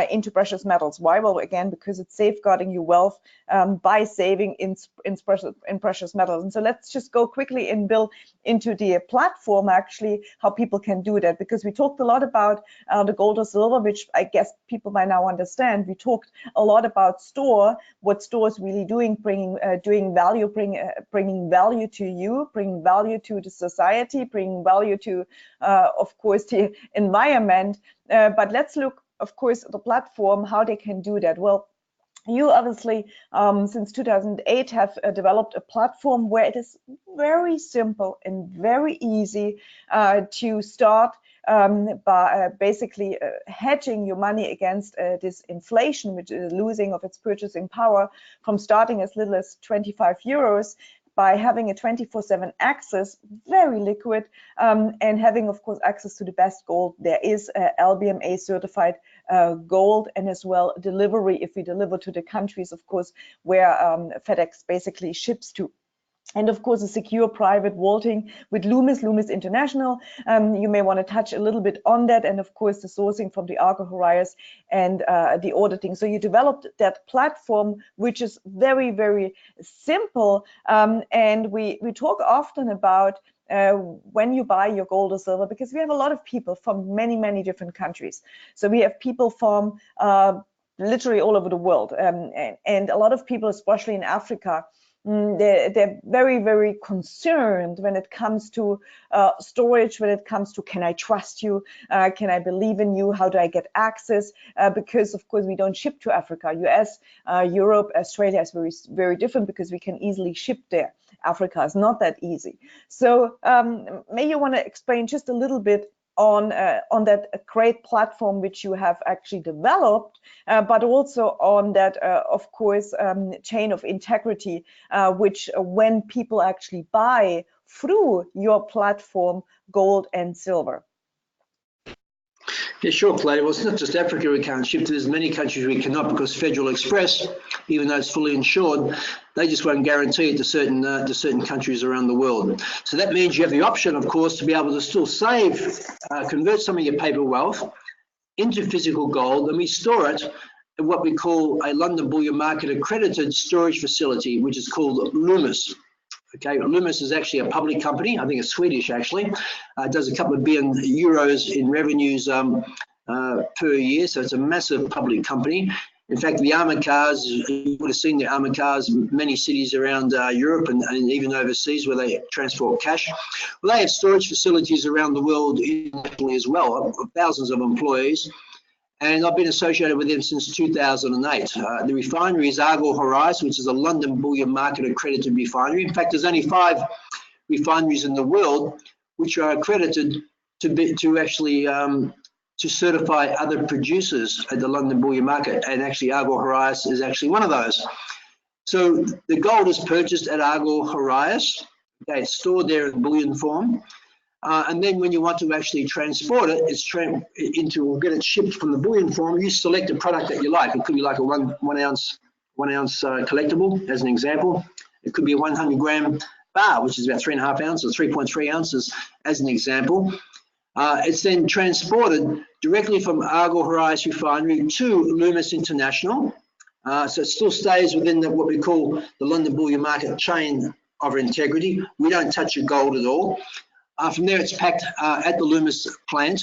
into precious metals. Why? Well, again, because it's safeguarding your wealth by saving in precious metals. And so let's just go quickly and build into the platform, actually, how people can do that, because we talked a lot about the gold or silver, which I guess people by now understand. We talked a lot about STORH, what STORH is really doing, bringing value to you, bringing value to the society, bringing value to, of course, the environment. But let's look, of course, at the platform, how they can do that. Well, you obviously, since 2008, have developed a platform where it is very simple and very easy to start by basically hedging your money against this inflation, which is losing of its purchasing power, from starting as little as €25 by having a 24/7 access, very liquid, and having, of course, access to the best gold. There is LBMA certified gold, and as well delivery, if we deliver to the countries, of course, where FedEx basically ships to. And of course, a secure private vaulting with Loomis International. You may want to touch a little bit on that, and of course the sourcing from the Argo Horias and the auditing. So you developed that platform, which is very, very simple. And we talk often about when you buy your gold or silver, because we have a lot of people from many, many different countries. So we have people from literally all over the world, and a lot of people, especially in Africa, they're very, very concerned when it comes to storage, when it comes to, can I trust you? Can I believe in you? How do I get access? Because, of course, we don't ship to Africa. US, Europe, Australia is very, very different, because we can easily ship there. Africa is not that easy. So may you want to explain just a little bit on that great platform which you have actually developed, but also on that, of course, chain of integrity, which when people actually buy through your platform gold and silver. Yeah, sure, Claudia. Well, it's not just Africa we can't ship to. There's many countries we cannot, because Federal Express, even though it's fully insured, they just won't guarantee it to certain countries around the world. So that means you have the option, of course, to be able to still convert some of your paper wealth into physical gold, and we store it in what we call a London Bullion Market accredited storage facility, which is called Loomis. Okay, Loomis is actually a public company. I think it's Swedish, actually. Does a couple of billion euros in revenues per year, so it's a massive public company. In fact, the armoured cars, you would have seen the armoured cars in many cities around Europe and even overseas where they transport cash. Well, they have storage facilities around the world internationally as well, thousands of employees. And I've been associated with them since 2008. The refinery is Argyle Horizon, which is a London bullion market accredited refinery. In fact, there's only 5 refineries in the world which are accredited to certify other producers at the London bullion market, and actually Argyle Horizon is actually one of those. So the gold is purchased at Argyle Horizon. Okay, it's stored there in bullion form. And then when you want to actually transport it, get it shipped from the bullion form, you select a product that you like. It could be like a one ounce collectible, as an example. It could be a 100 gram bar, which is about 3.5 ounces, 3.3 ounces, as an example. It's then transported directly from Argyle Horizon Refinery to Loomis International. So it still stays within what we call the London bullion market chain of integrity. We don't touch your gold at all. From there, it's packed at the Loomis plant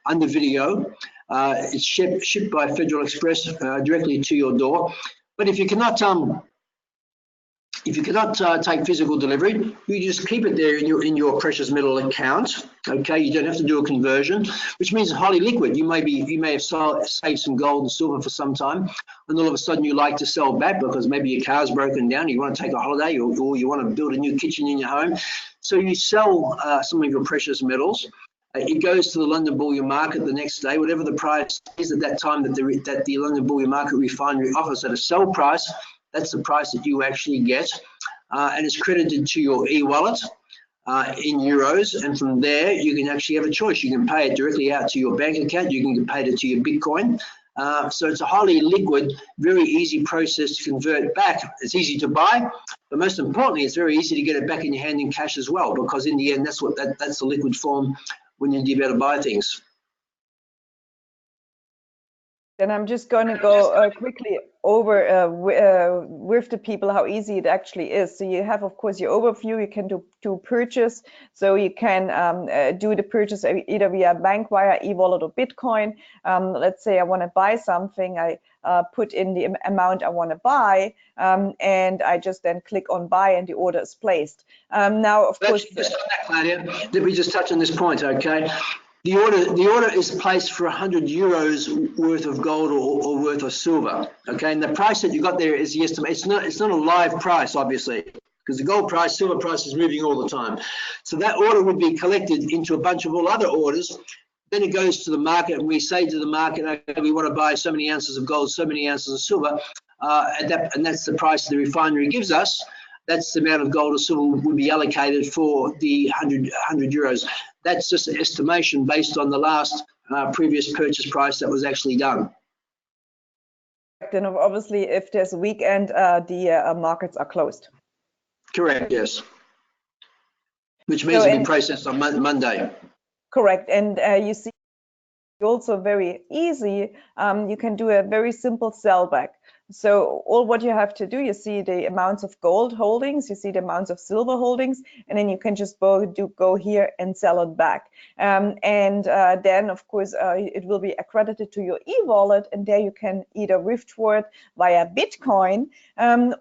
under video. It's shipped by Federal Express directly to your door. But if you cannot take physical delivery, you just keep it there in your precious metal account. Okay, you don't have to do a conversion, which means it's highly liquid. You may have saved some gold and silver for some time, and all of a sudden you like to sell back because maybe your car's broken down, you want to take a holiday, or you want to build a new kitchen in your home. So you sell some of your precious metals. It goes to the London bullion market the next day, whatever the price is at that time that the London bullion market refinery offers at a sell price. That's the price that you actually get, and it's credited to your e-wallet in euros. And from there, you can actually have a choice. You can pay it directly out to your bank account. You can pay it to your Bitcoin. So it's a highly liquid, very easy process to convert back. It's easy to buy, but most importantly, it's very easy to get it back in your hand in cash as well, because in the end, that's the liquid form when you're about to buy things. Then I'm just going to go quickly over with the people how easy it actually is. So you have, of course, your overview. You can do purchase. So you can do the purchase either via bank, via e-wallet, or Bitcoin. Let's say I want to buy something. I put in the amount I want to buy, and I just then click on buy, and the order is placed. Now, of course, just on that, Claudia, let me just touch on this point, okay? The order is placed for 100 euros worth of gold or worth of silver, okay? And the price that you got there is the estimate. It's not a live price, obviously, because the gold price, silver price is moving all the time. So that order would be collected into a bunch of all other orders. Then it goes to the market, and we say to the market, okay, we want to buy so many ounces of gold, so many ounces of silver, and that's the price the refinery gives us. That's the amount of gold or silver would be allocated for the 100 euros. That's just an estimation based on the last previous purchase price that was actually done. Then obviously, if there's a weekend, the markets are closed. Correct, yes. Which means it'll be processed on Monday. Correct, and you see also very easy, you can do a very simple sellback. So all what you have to do, you see the amounts of gold holdings, you see the amounts of silver holdings, and then you can just go here and sell it back. Then, of course, it will be accredited to your e-wallet, and there you can either withdraw it via Bitcoin,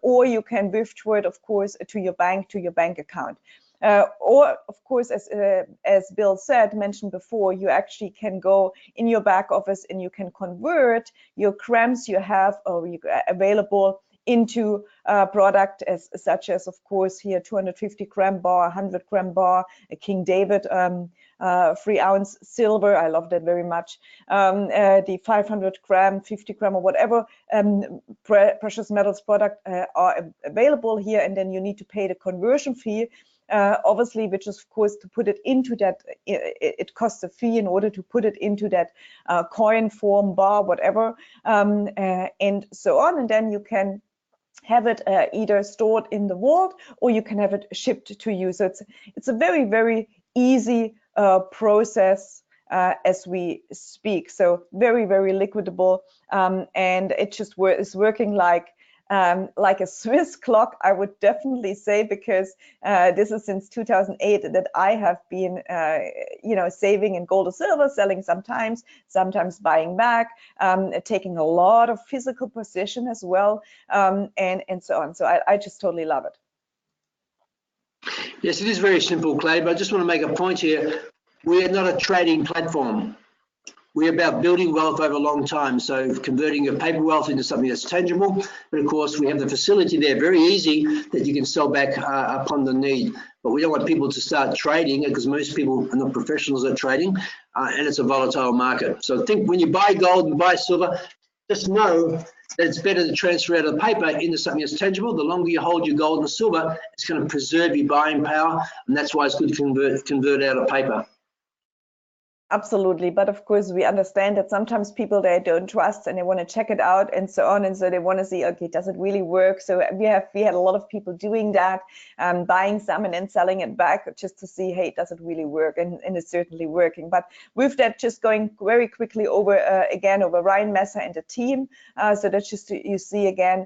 or you can withdraw it, of course, to your bank account. Or, of course, as Bill mentioned before, you actually can go in your back office and you can convert your grams you have available into a product such as, of course, here 250 gram bar, 100 gram bar, a King David 3 ounce silver. I love that very much. The 500 gram, 50 gram, or whatever precious metals product are available here, and then you need to pay the conversion fee. Obviously, which is, of course, to put it into that, it costs a fee in order to put it into that coin form, bar, whatever, and so on. And then you can have it either stored in the vault, or you can have it shipped to you. So it's a very, very easy process as we speak. So very, very liquidable, and it just is working like like a Swiss clock, I would definitely say, because this is since 2008 that I have been, saving in gold or silver, selling sometimes buying back, taking a lot of physical position as well, and so on. So I just totally love it. Yes, it is very simple, Clay, but I just want to make a point here. We are not a trading platform. We're about building wealth over a long time, so converting your paper wealth into something that's tangible. But of course, we have the facility there, very easy, that you can sell back upon the need. But we don't want people to start trading, because most people are not professionals at trading, and it's a volatile market. So think when you buy gold and buy silver, just know that it's better to transfer out of the paper into something that's tangible. The longer you hold your gold and silver, it's going to preserve your buying power, and that's why it's good to convert out of paper. Absolutely, but of course we understand that sometimes people, they don't trust and they want to check it out and so on, and so they want to see, okay, does it really work? So we had a lot of people doing that, buying some and then selling it back just to see, hey, does it really work? And it's certainly working. But with that, just going very quickly over again over Ryan Messer and the team, so that's just you see again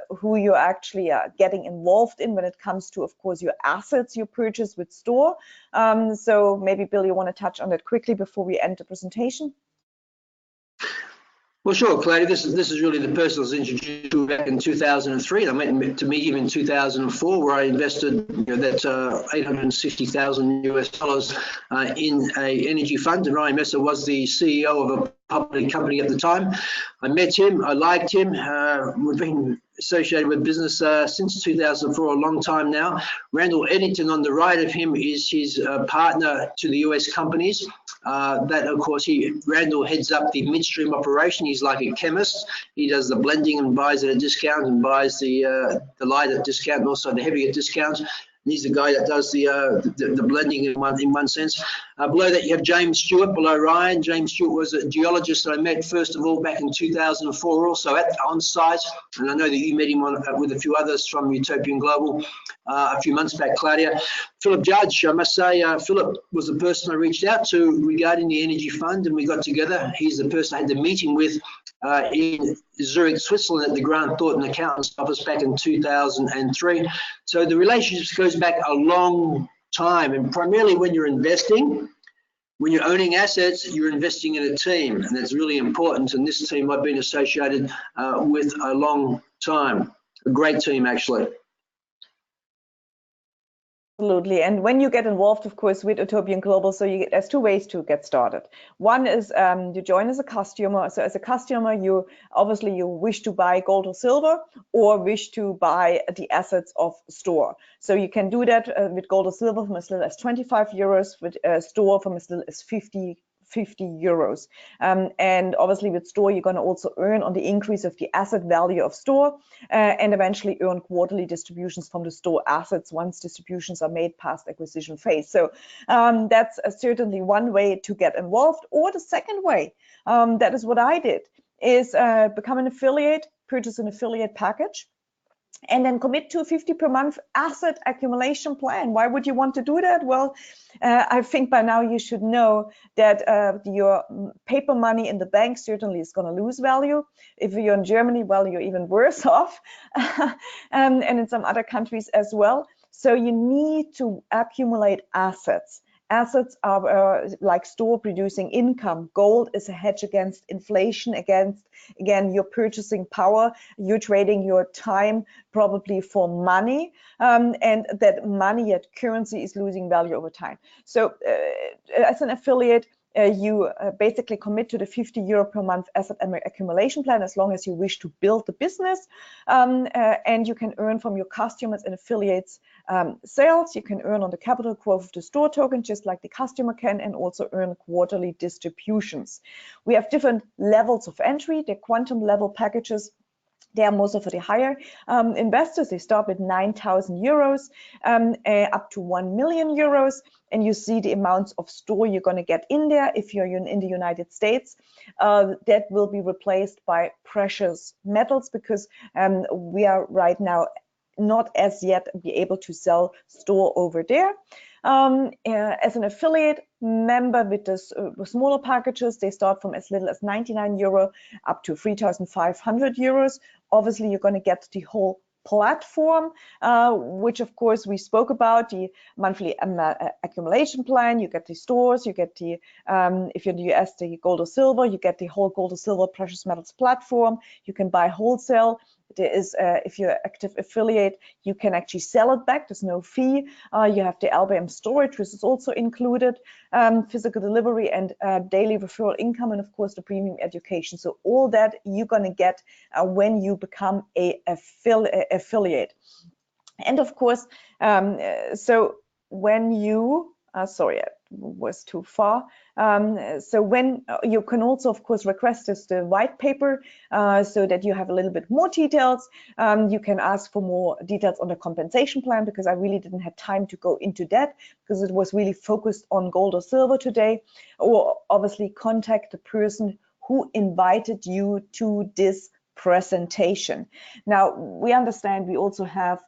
who you're actually getting involved in when it comes to, of course, your assets you purchase with STORH. So maybe Bill, you want to touch on that quickly before we end the presentation? Well, sure, Claudia. This is really the person I was introduced to back in 2003. I met to meet him in 2004, where I invested that $860,000 US in a energy fund. And Ryan Messer was the CEO of a public company at the time. I met him. I liked him. We've been associated with business since 2004, a long time now. Randall Eddington on the right of him is his partner to the US companies. That, of course, Randall heads up the midstream operation. He's like a chemist. He does the blending and buys at a discount, and buys the light at discount, and also the heavy at discount. He's the guy that does the blending in one sense. Below that, you have James Stewart, below Ryan. James Stewart was a geologist that I met, first of all, back in 2004, also on site. And I know that you met him with a few others from UtopianGlobal a few months back, Claudia. Philip Judge, I must say, Philip was the person I reached out to regarding the energy fund, and we got together. He's the person I had the meeting with in Zurich, Switzerland, at the Grant Thornton Accountant's Office back in 2003. So the relationship goes back a long time, and primarily when you're investing, when you're owning assets, you're investing in a team, and that's really important. And this team I've been associated with a long time, a great team actually. Absolutely. And when you get involved, of course, with UtopianGlobal, so there's two ways to get started. One is you join as a customer. So as a customer, you wish to buy gold or silver, or wish to buy the assets of STORH. So you can do that with gold or silver from as little as 25 euros, with STORH from as little as 50 euros. And obviously with STORH, you're going to also earn on the increase of the asset value of STORH, and eventually earn quarterly distributions from the STORH assets once distributions are made past acquisition phase. So that's certainly one way to get involved. Or the second way, that is what I did, is become an affiliate, purchase an affiliate package, and then commit to a 50 per month asset accumulation plan. Why would you want to do that? Well, I think by now you should know that your paper money in the bank certainly is going to lose value. If you're in Germany, well, you're even worse off, and in some other countries as well. So you need to accumulate assets. Assets are like STORH, producing income. Gold is a hedge against inflation, against, again, your purchasing power. You're trading your time probably for money, and that money, yet currency, is losing value over time. So as an affiliate, you basically commit to the 50 euro per month asset accumulation plan as long as you wish to build the business, and you can earn from your customers and affiliates sales. You can earn on the capital growth of the STORH token, just like the customer can, and also earn quarterly distributions. We have different levels of entry. The quantum level packages, they are mostly for the higher investors. They start with 9,000 euros up to 1 million euros. And you see the amounts of STORH you're going to get in there. If you're in the United States, that will be replaced by precious metals, because we are right now not as yet be able to sell STORH over there. As an affiliate member with this smaller packages, they start from as little as 99 euro up to 3,500 euros. Obviously, you're going to get the whole platform, which of course we spoke about, the monthly accumulation plan. You get the stores, you get the if you're in the US, the gold or silver, you get the whole gold or silver precious metals platform. You can buy wholesale. There is if you're an active affiliate, you can actually sell it back. There's no fee. You have the LBM storage, which is also included, physical delivery and daily referral income, and of course the premium education. So all that you're going to get when you become a affiliate. And of course, so when you sorry, it was too far. So when you can also, of course, request this the white paper so that you have a little bit more details. You can ask for more details on the compensation plan, because I really didn't have time to go into that, because it was really focused on gold or silver today. Or obviously contact the person who invited you to this presentation. Now, we understand we also have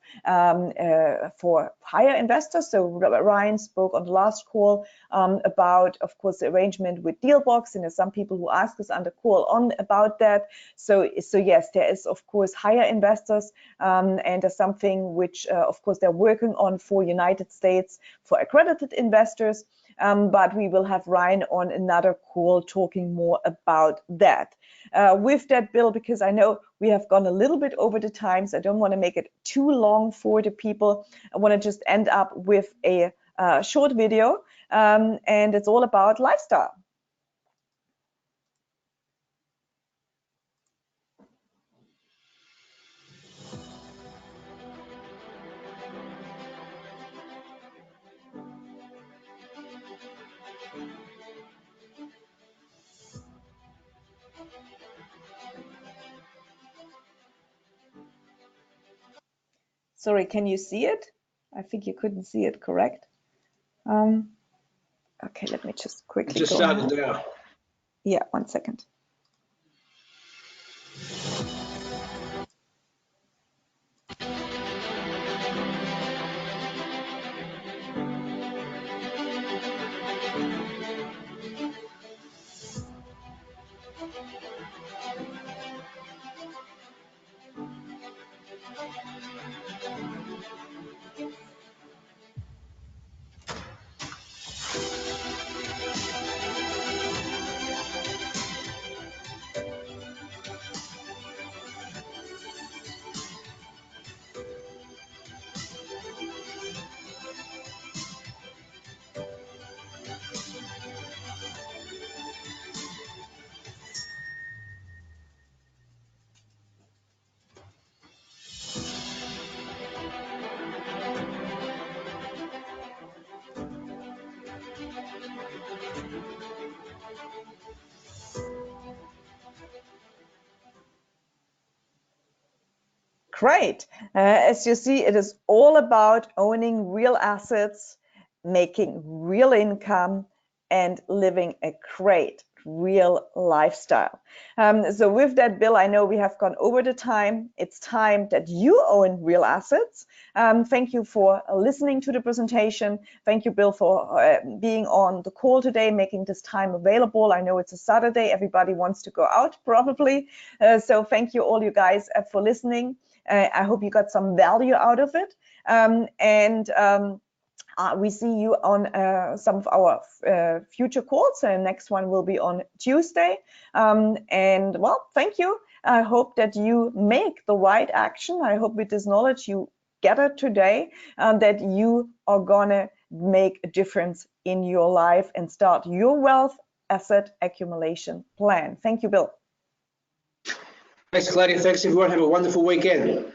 for higher investors. So Ryan spoke on the last call about, of course, the arrangement with Dealbox, and there's some people who ask us on the call on about that. So yes, there is, of course, higher investors, and there's something which, of course, they're working on for United States for accredited investors. But we will have Ryan on another call talking more about that. With that, Bill, because I know we have gone a little bit over the time, so I don't want to make it too long for the people. I want to just end up with a short video, and it's all about lifestyle. Sorry, can you see it? I think you couldn't see it, correct? Okay, let me just quickly just started now. Yeah, 1 second. Great. As you see, it is all about owning real assets, making real income, and living a great real lifestyle. So with that, Bill, I know we have gone over the time. It's time that you own real assets. Thank you for listening to the presentation. Thank you, Bill, for being on the call today, making this time available. I know it's a Saturday. Everybody wants to go out probably. So thank you all you guys for listening. I hope you got some value out of it. We see you on some of our future calls. Next one will be on Tuesday. And well, thank you. I hope that you make the right action. I hope with this knowledge you get it today, that you are gonna make a difference in your life and start your wealth asset accumulation plan. Thank you, Bill. Thanks, Claudia. Thanks, everyone. Have a wonderful weekend.